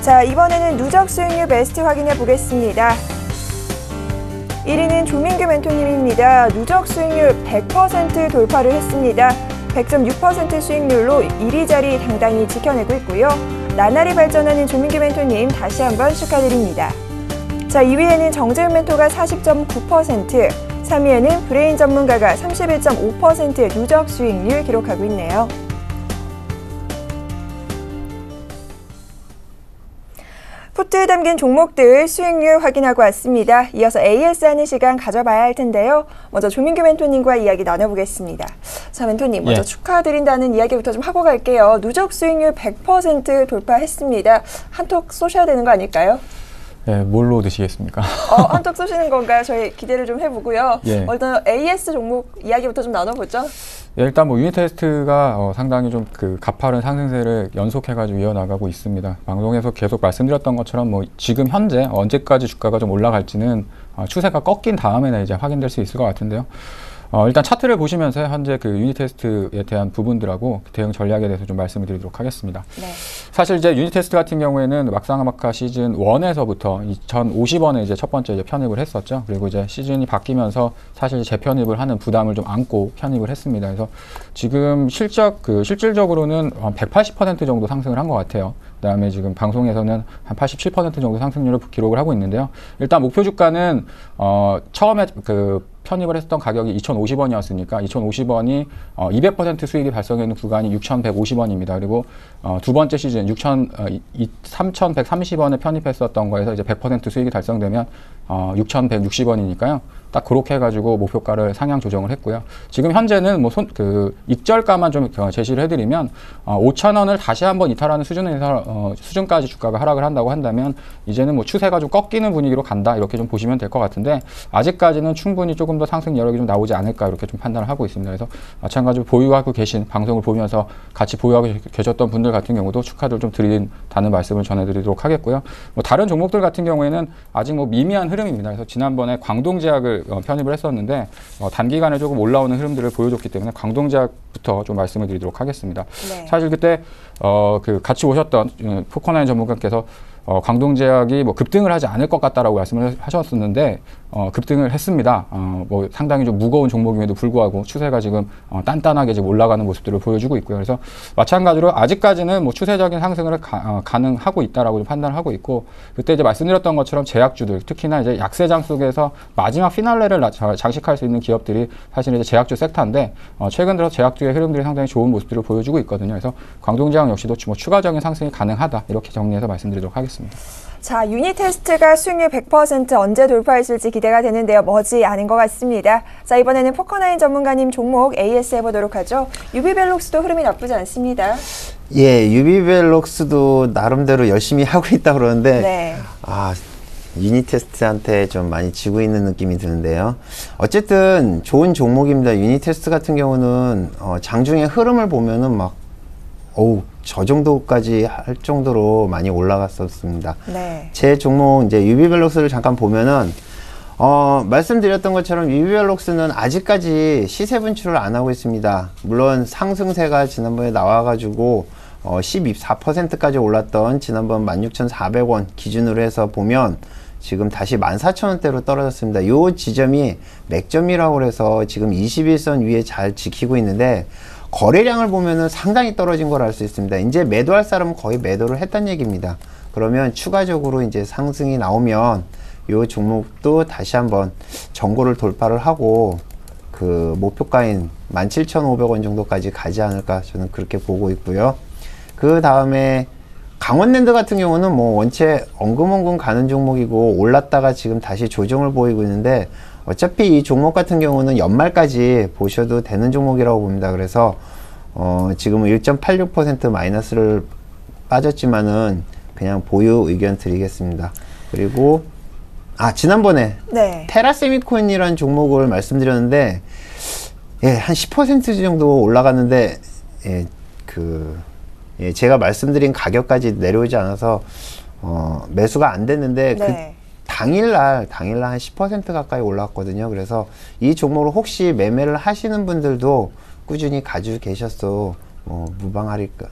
자, 이번에는 누적 수익률 베스트 확인해 보겠습니다. 1위는 조민규 멘토님입니다. 누적 수익률 100% 돌파를 했습니다. 100.6% 수익률로 1위 자리 당당히 지켜내고 있고요. 나날이 발전하는 조민규 멘토님 다시 한번 축하드립니다. 자, 2위에는 정재훈 멘토가 40.9%, 3위에는 브레인 전문가가 31.5%의 누적 수익률 기록하고 있네요. 포트에 담긴 종목들 수익률 확인하고 왔습니다. 이어서 AS 하는 시간 가져봐야 할 텐데요. 먼저 조민규 멘토님과 이야기 나눠보겠습니다. 자, 멘토님 먼저 축하드린다는 이야기부터 좀 하고 갈게요. 누적 수익률 100% 돌파했습니다. 한턱 쏘셔야 되는 거 아닐까요? 네, 뭘로 드시겠습니까? 한턱 쏘시는 건가요? 저희 기대를 좀 해보고요. 예. 일단 AS 종목 이야기부터 좀 나눠보죠. 예, 일단 뭐 유니테스트가 상당히 좀 가파른 상승세를 연속해가지고 이어나가고 있습니다. 방송에서 계속 말씀드렸던 것처럼 뭐 지금 현재 언제까지 주가가 좀 올라갈지는 추세가 꺾인 다음에는 이제 확인될 수 있을 것 같은데요. 일단 차트를 보시면서 현재 그 유니테스트에 대한 부분들하고 대응 전략에 대해서 좀 말씀을 드리도록 하겠습니다. 네. 사실 이제 유니테스트 같은 경우에는 막상막하 시즌 1에서부터 2,050원에 이제 첫 번째 이제 편입을 했었죠. 그리고 이제 시즌이 바뀌면서 사실 재편입을 하는 부담을 좀 안고 편입을 했습니다. 그래서 지금 실질적으로는 180% 정도 상승을 한 것 같아요. 그다음에 지금 방송에서는 한 87% 정도 상승률을 기록을 하고 있는데요. 일단 목표 주가는 처음에 편입을 했던 가격이 2,050원이었으니까 2,050원이 200% 수익이 발생하는 구간이 6,150원입니다. 그리고 두 번째 시즌 3,130원에 편입했었던 거에서 이제 100% 수익이 달성되면 6,160원이니까요. 딱 그렇게 해가지고 목표가를 상향 조정을 했고요. 지금 현재는 뭐 익절가만 좀 제시를 해드리면 5,000원을 다시 한번 이탈하는 수준까지 주가가 하락을 한다고 한다면 이제는 뭐 추세가 좀 꺾이는 분위기로 간다 이렇게 좀 보시면 될 것 같은데 아직까지는 충분히 조금 더 상승 여력이 좀 나오지 않을까 이렇게 좀 판단을 하고 있습니다. 그래서 마찬가지로 보유하고 계신 방송을 보면서 같이 보유하고 계셨던 분들 같은 경우도 축하를 좀 드린다는 말씀을 전해드리도록 하겠고요. 뭐 다른 종목들 같은 경우에는 아직 뭐 미미한 흐름입니다. 그래서 지난번에 광동제약을 편입을 했었는데 단기간에 조금 올라오는 흐름들을 보여줬기 때문에 광동제약부터 좀 말씀을 드리도록 하겠습니다. 네. 사실 그때 같이 오셨던 포커나인 전문가께서 광동제약이 뭐 급등을 하지 않을 것 같다라고 말씀을 하셨었는데 급등을 했습니다. 뭐 상당히 좀 무거운 종목임에도 불구하고 추세가 지금 단단하게 지금 올라가는 모습들을 보여주고 있고요. 그래서 마찬가지로 아직까지는 뭐 추세적인 상승을 가능하고 있다라고 좀 판단을 하고 있고 그때 이제 말씀드렸던 것처럼 제약주들 특히나 이제 약세장 속에서 마지막 피날레를 장식할 수 있는 기업들이 사실 이제 제약주 섹터인데 최근 들어 제약주의 흐름들이 상당히 좋은 모습들을 보여주고 있거든요. 그래서 광동제약 역시도 뭐 추가적인 상승이 가능하다 이렇게 정리해서 말씀드리도록 하겠습니다. 자, 유니테스트가 수익률 100% 언제 돌파했을지 기대가 되는데요. 머지 않은 것 같습니다. 자, 이번에는 포커나인 전문가님 종목 AS 해보도록 하죠. 유비벨록스도 흐름이 나쁘지 않습니다. 예, 유비벨록스도 나름대로 열심히 하고 있다 그러는데 네. 유니테스트한테 좀 많이 지고 있는 느낌이 드는데요. 어쨌든 좋은 종목입니다. 유니테스트 같은 경우는 장중에 흐름을 보면은 저 정도까지 할 정도로 많이 올라갔었습니다. 네. 제 종목 이제 유비벨록스를 잠깐 보면은 말씀드렸던 것처럼 유비벨록스는 아직까지 시세 분출을 안 하고 있습니다. 물론 상승세가 지난번에 나와가지고 12.4%까지 올랐던 지난번 16,400원 기준으로 해서 보면 지금 다시 14,000원대로 떨어졌습니다. 이 지점이 맥점이라고 해서 지금 21선 위에 잘 지키고 있는데 거래량을 보면은 상당히 떨어진 걸 알 수 있습니다. 이제 매도할 사람은 거의 매도를 했다는 얘기입니다. 그러면 추가적으로 이제 상승이 나오면 이 종목도 다시 한번 전고를 돌파를 하고 목표가인 17,500원 정도까지 가지 않을까 저는 그렇게 보고 있고요. 그 다음에 강원랜드 같은 경우는 뭐 원체 엉금엉금 가는 종목이고 올랐다가 지금 다시 조정을 보이고 있는데 어차피 이 종목 같은 경우는 연말까지 보셔도 되는 종목이라고 봅니다. 그래서 지금은 1.86% 마이너스를 빠졌지만은 그냥 보유 의견 드리겠습니다. 그리고 지난번에 네. 테라세미코인이라는 종목을 말씀드렸는데 한 10% 정도 올라갔는데 제가 말씀드린 가격까지 내려오지 않아서 매수가 안 됐는데 네. 그 당일날 한 10% 가까이 올랐거든요. 그래서 이 종목을 혹시 매매를 하시는 분들도 꾸준히 가지고 계셔서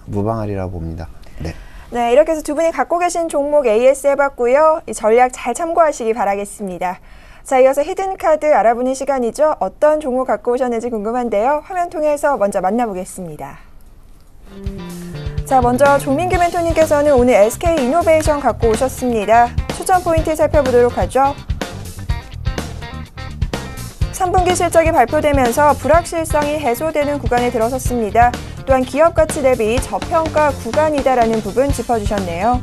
무방하리라 봅니다. 네. 네, 이렇게 해서 두 분이 갖고 계신 종목 AS 해봤고요. 이 전략 잘 참고하시기 바라겠습니다. 자, 이어서 히든카드 알아보는 시간이죠. 어떤 종목 갖고 오셨는지 궁금한데요. 화면 통해서 먼저 만나보겠습니다. 자, 먼저 조민규 멘토님께서는 오늘 SK이노베이션 갖고 오셨습니다. 추천 포인트 살펴보도록 하죠. 3분기 실적이 발표되면서 불확실성이 해소되는 구간에 들어섰습니다. 또한 기업 가치 대비 저평가 구간이다라는 부분 짚어주셨네요.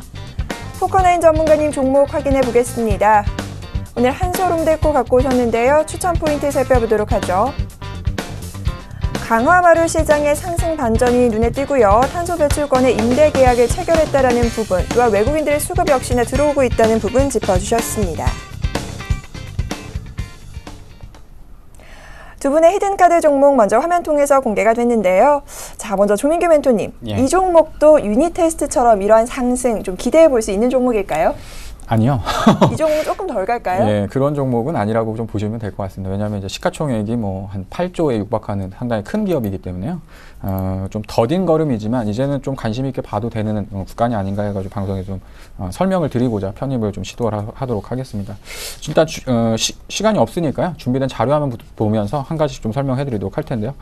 포커나인 전문가님 종목 확인해 보겠습니다. 오늘 한솔홈데코 갖고 오셨는데요. 추천 포인트 살펴보도록 하죠. 강화마루 시장의 상승 반전이 눈에 띄고요. 탄소 배출권의 임대 계약을 체결했다라는 부분, 또한 외국인들의 수급 역시나 들어오고 있다는 부분 짚어주셨습니다. 두 분의 히든카드 종목 먼저 화면 통해서 공개가 됐는데요. 자, 먼저 조민규 멘토님, 이 종목도 유닛 테스트처럼 이러한 상승 좀 기대해 볼 수 있는 종목일까요? 아니요. 이 종목은 조금 덜 갈까요? 예, 그런 종목은 아니라고 좀 보시면 될 것 같습니다. 왜냐하면 이제 시가총액이 뭐 한 8조에 육박하는 상당히 큰 기업이기 때문에요. 좀 더딘 걸음이지만 이제는 좀 관심 있게 봐도 되는 구간이 아닌가 해가지고 방송에 좀 설명을 드리고자 편입을 좀 시도하도록 하겠습니다. 일단 시간이 없으니까요. 준비된 자료 화면 보면서 한 가지 좀 설명해드리도록 할 텐데요.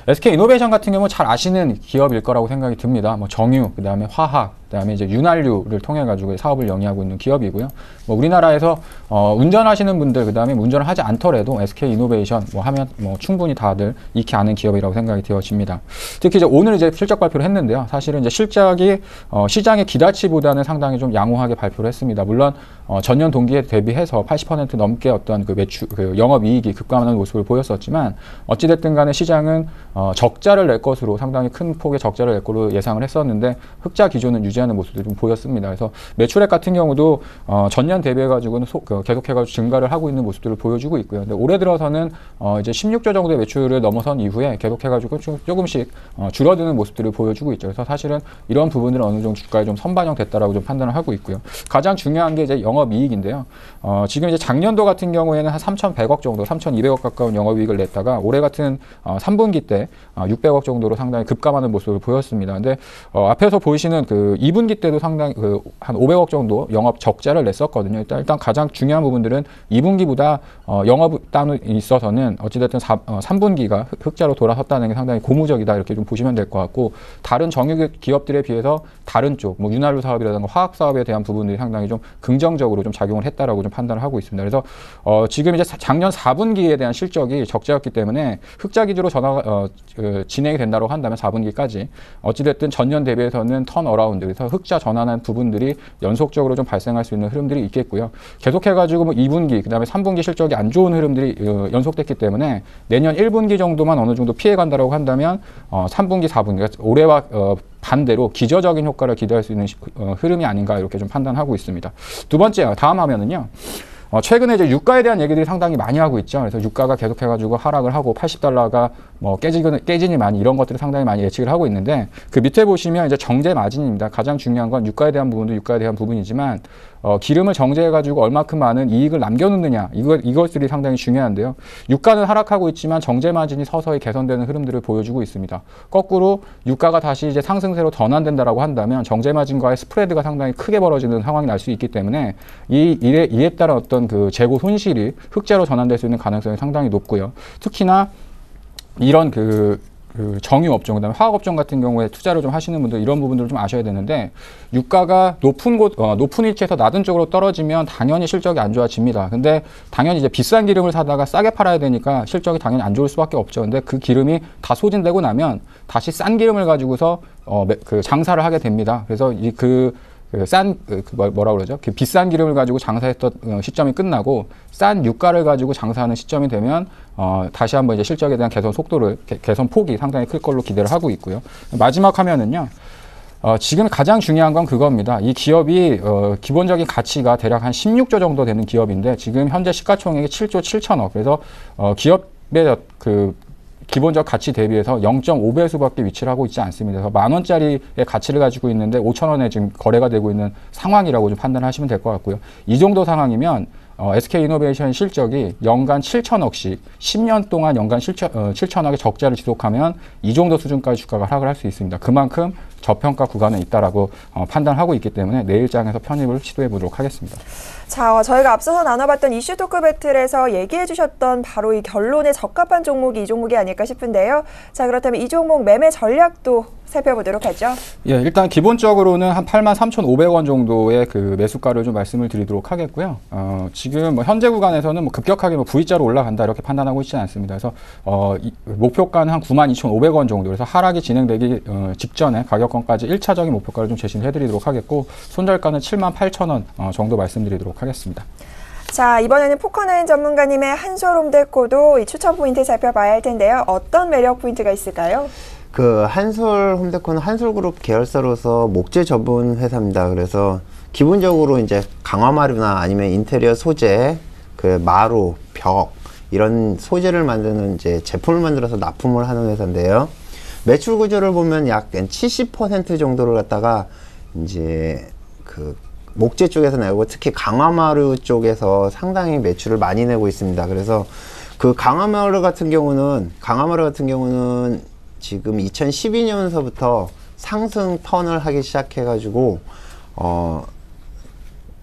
SK이노베이션 같은 경우 잘 아시는 기업일 거라고 생각이 듭니다. 뭐 정유, 그 다음에 화학, 그 다음에 이제 윤활유를 통해 가지고 사업을 영위하고 있는 기업이고요. 뭐 우리나라에서 운전하시는 분들, 그 다음에 운전을 하지 않더라도 SK이노베이션 하면 충분히 다들 익히 아는 기업이라고 생각이 되어집니다. 특히 이제 오늘 이제 실적 발표를 했는데요. 사실은 이제 실적이 시장의 기대치보다는 상당히 좀 양호하게 발표를 했습니다. 물론 전년 동기에 대비해서 80% 넘게 어떤 그 영업이익이 급감하는 모습을 보였었지만 어찌됐든 간에 시장은 적자를 낼 것으로 상당히 큰 폭의 적자를 낼 것으로 예상을 했었는데 흑자 기조는 유지하는 모습도 좀 보였습니다. 그래서 매출액 같은 경우도 전년 대비해가지고는 계속해가지고 증가를 하고 있는 모습들을 보여주고 있고요. 근데 올해 들어서는 이제 16조 정도의 매출을 넘어선 이후에 계속해가지고 조금씩 줄어드는 모습들을 보여주고 있죠. 그래서 사실은 이런 부분들은 어느 정도 주가에 좀 선반영됐다라고 좀 판단을 하고 있고요. 가장 중요한 게 이제 영업이익인데요. 지금 이제 작년도 같은 경우에는 한 3,100억 정도, 3,200억 가까운 영업이익을 냈다가 올해 같은 3분기 때 600억 정도로 상당히 급감하는 모습을 보였습니다. 근데 앞에서 보이시는 그 2분기 때도 상당히 한 500억 정도 영업 적자를 냈었거든요. 일단 가장 중요한 부분들은 2분기보다 영업단에 있어서는 어찌됐든 3분기가 흑자로 돌아섰다는 게 상당히 고무적이다 이렇게 좀 보시면 될 것 같고, 다른 정유 기업들에 비해서 다른 쪽 뭐 윤활유 사업이라든가 화학 사업에 대한 부분들이 상당히 좀 긍정적으로 좀 작용을 했다라고 좀 판단을 하고 있습니다. 그래서 지금 이제 작년 4분기에 대한 실적이 적자였기 때문에 흑자 기조로 진행이 된다고 한다면 4분기까지 어찌됐든 전년 대비해서는 턴어라운드, 그래서 흑자 전환한 부분들이 연속적으로 좀 발생할 수 있는 흐름들이 있겠고요. 계속해가지고 뭐 2분기, 그다음에 3분기 실적이 안 좋은 흐름들이 연속됐기 때문에 내년 1분기 정도만 어느 정도 피해간다라고 한다면 3분기, 4분기, 그러니까 올해와 반대로 기저적인 효과를 기대할 수 있는 흐름이 아닌가 이렇게 좀 판단하고 있습니다. 두 번째, 다음 화면은요. 최근에 이제 유가에 대한 얘기들이 상당히 많이 하고 있죠. 그래서 유가가 계속해가지고 하락을 하고 80달러가 뭐 깨지니 많이 이런 것들을 상당히 많이 예측을 하고 있는데, 그 밑에 보시면 이제 정제 마진입니다. 가장 중요한 건 유가에 대한 부분도 유가에 대한 부분이지만 기름을 정제해가지고 얼마큼 많은 이익을 남겨놓느냐, 이것들이 상당히 중요한데요. 유가는 하락하고 있지만 정제 마진이 서서히 개선되는 흐름들을 보여주고 있습니다. 거꾸로 유가가 다시 이제 상승세로 전환된다라고 한다면 정제 마진과의 스프레드가 상당히 크게 벌어지는 상황이 날 수 있기 때문에 이에 따른 어떤 그 재고 손실이 흑자로 전환될 수 있는 가능성이 상당히 높고요. 특히나 이런 그 정유업종, 그다음에 화학업종 같은 경우에 투자를 좀 하시는 분들 이런 부분들을 좀 아셔야 되는데 유가가 높은 위치에서 낮은 쪽으로 떨어지면 당연히 실적이 안 좋아집니다. 근데 당연히 이제 비싼 기름을 사다가 싸게 팔아야 되니까 실적이 당연히 안 좋을 수밖에 없죠. 근데 그 기름이 다 소진되고 나면 다시 싼 기름을 가지고서 그 장사를 하게 됩니다. 그래서 뭐라 그러죠? 그 비싼 기름을 가지고 장사했던 시점이 끝나고 싼 유가를 가지고 장사하는 시점이 되면 다시 한번 이제 실적에 대한 개선 폭이 상당히 클 걸로 기대를 하고 있고요. 마지막 화면은요. 지금 가장 중요한 건 그겁니다. 이 기업이 기본적인 가치가 대략 한 16조 정도 되는 기업인데 지금 현재 시가총액이 7조 7천억. 그래서 기업의 그 기본적 가치 대비해서 0.5배수밖에 위치를 하고 있지 않습니다. 그래서 10,000원짜리의 가치를 가지고 있는데 5,000원에 지금 거래가 되고 있는 상황이라고 좀 판단하시면 될 것 같고요. 이 정도 상황이면 SK이노베이션 실적이 연간 7천억씩 10년 동안 연간 7천억의 적자를 지속하면 이 정도 수준까지 주가가 하락을 할 수 있습니다. 그만큼 저평가 구간에 있다라고 판단하고 있기 때문에 내일장에서 편입을 시도해 보도록 하겠습니다. 자, 저희가 앞서서 나눠봤던 이슈 토크 배틀에서 얘기해 주셨던 바로 이 결론에 적합한 종목이 이 종목이 아닐까 싶은데요. 자, 그렇다면 이 종목 매매 전략도 살펴보도록 하죠. 예, 일단 기본적으로는 한 83,500원 정도의 그 매수가를 좀 말씀을 드리도록 하겠고요. 지금 현재 구간에서는 급격하게 V자로 올라간다 이렇게 판단하고 있지는 않습니다. 그래서 목표가는 한 92,500원 정도. 그래서 하락이 진행되기 직전에 가격권까지 1차적인 목표가를 좀 제시를 해드리도록 하겠고 손절가는 78,000원 정도 말씀드리도록 하겠습니다. 자, 이번에는 포커나인 전문가님의 한솔홈데코도 이 추천 포인트 살펴봐야 할 텐데요. 어떤 매력 포인트가 있을까요? 그 한솔홈데코는 한솔그룹 계열사로서 목재 전문 회사입니다. 그래서 기본적으로 이제 강화마루나 아니면 인테리어 소재, 그 마루, 벽 이런 소재를 만드는 이제 제품을 만들어서 납품을 하는 회사인데요. 매출 구조를 보면 약 70% 정도를 갖다가 이제 그 목재 쪽에서 내고 특히 강화마루 쪽에서 상당히 매출을 많이 내고 있습니다. 그래서 그 강화마루 같은 경우는 지금 2012년서부터 상승 턴을 하기 시작해가지고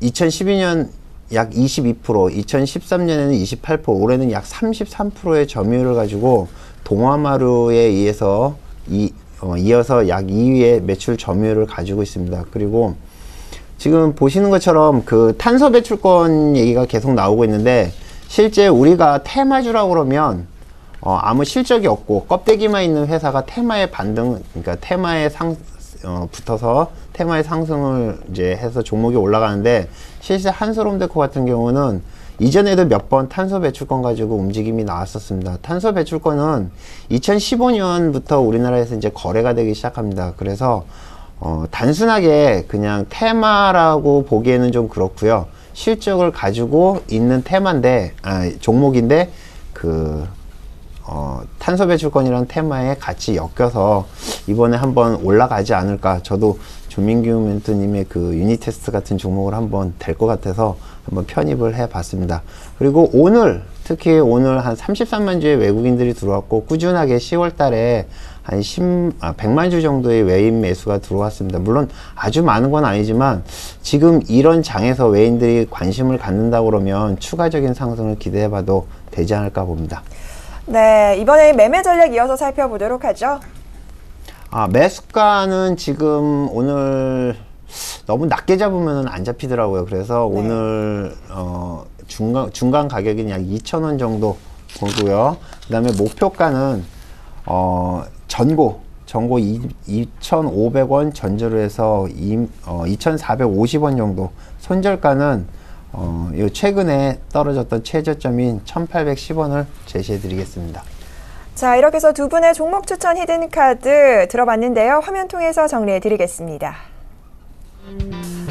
2012년 약 22%, 2013년에는 28%, 올해는 약 33%의 점유율을 가지고 동화마루에 의해서 이어서 약 2위의 매출 점유율을 가지고 있습니다. 그리고 지금 보시는 것처럼 그 탄소 배출권 얘기가 계속 나오고 있는데 실제 우리가 테마주라고 그러면 아무 실적이 없고 껍데기만 있는 회사가 테마의 반등, 그러니까 테마에 붙어서 테마의 상승을 이제 해서 종목이 올라가는데 실제 한솔홈데코 같은 경우는 이전에도 몇 번 탄소 배출권 가지고 움직임이 나왔었습니다. 탄소 배출권은 2015년부터 우리나라에서 이제 거래가 되기 시작합니다. 그래서 단순하게 그냥 테마라고 보기에는 좀 그렇고요. 실적을 가지고 있는 종목인데 탄소 배출권이라는 테마에 같이 엮여서 이번에 한번 올라가지 않을까. 저도 조민규 멘토님의 그 유니테스트 같은 종목을 한번 될 것 같아서 한번 편입을 해 봤습니다. 그리고 특히 오늘 한 33만 주의 외국인들이 들어왔고 꾸준하게 10월 달에 한 100만 주 정도의 외인 매수가 들어왔습니다. 물론 아주 많은 건 아니지만 지금 이런 장에서 외인들이 관심을 갖는다고 그러면 추가적인 상승을 기대해 봐도 되지 않을까 봅니다. 네, 이번에 매매 전략 이어서 살펴보도록 하죠. 매수가는 지금 오늘 너무 낮게 잡으면 안 잡히더라고요. 그래서 네. 오늘 중간 가격은 약 2,000원 정도 보고요. 그 다음에 목표가는 전고 2,500원 전저로 해서 2,450원 정도, 손절가는 최근에 떨어졌던 최저점인 1,810원을 제시해 드리겠습니다. 자, 이렇게 해서 두 분의 종목 추천 히든카드 들어봤는데요. 화면 통해서 정리해 드리겠습니다.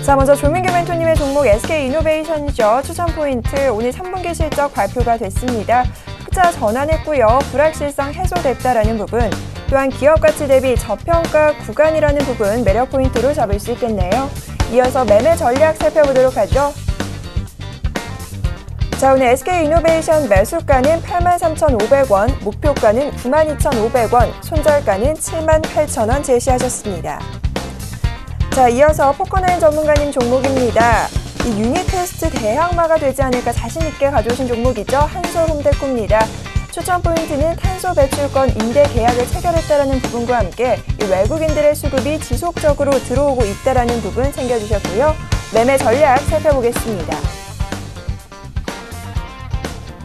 자, 먼저 조민규 멘토님의 종목 SK이노베이션이죠. 추천 포인트, 오늘 3분기 실적 발표가 됐습니다. 흑자 전환했고요. 불확실성 해소됐다라는 부분, 또한 기업 가치 대비 저평가 구간이라는 부분 매력 포인트로 잡을 수 있겠네요. 이어서 매매 전략 살펴보도록 하죠. 자, 오늘 SK이노베이션 매수가는 83,500원, 목표가는 92,500원, 손절가는 78,000원 제시하셨습니다. 자, 이어서 포커나인 전문가님 종목입니다. 이 유니테스트 대항마가 되지 않을까 자신있게 가져오신 종목이죠. 한솔홈데코입니다. 추천 포인트는 탄소 배출권 임대 계약을 체결했다라는 부분과 함께 이 외국인들의 수급이 지속적으로 들어오고 있다라는 부분 챙겨주셨고요. 매매 전략 살펴보겠습니다.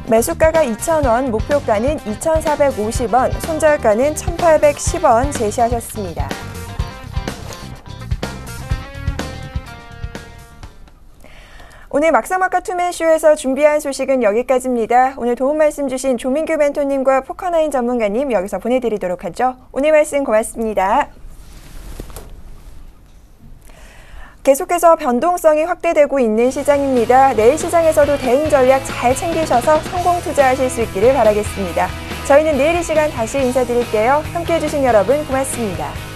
매수가가 2,000원, 목표가는 2,450원, 손절가는 1,810원 제시하셨습니다. 오늘 막상막하 투맨쇼에서 준비한 소식은 여기까지입니다. 오늘 도움 말씀 주신 조민규 멘토님과 포커나인 전문가님 여기서 보내드리도록 하죠. 오늘 말씀 고맙습니다. 계속해서 변동성이 확대되고 있는 시장입니다. 내일 시장에서도 대응 전략 잘 챙기셔서 성공 투자하실 수 있기를 바라겠습니다. 저희는 내일 이 시간 다시 인사드릴게요. 함께해 주신 여러분 고맙습니다.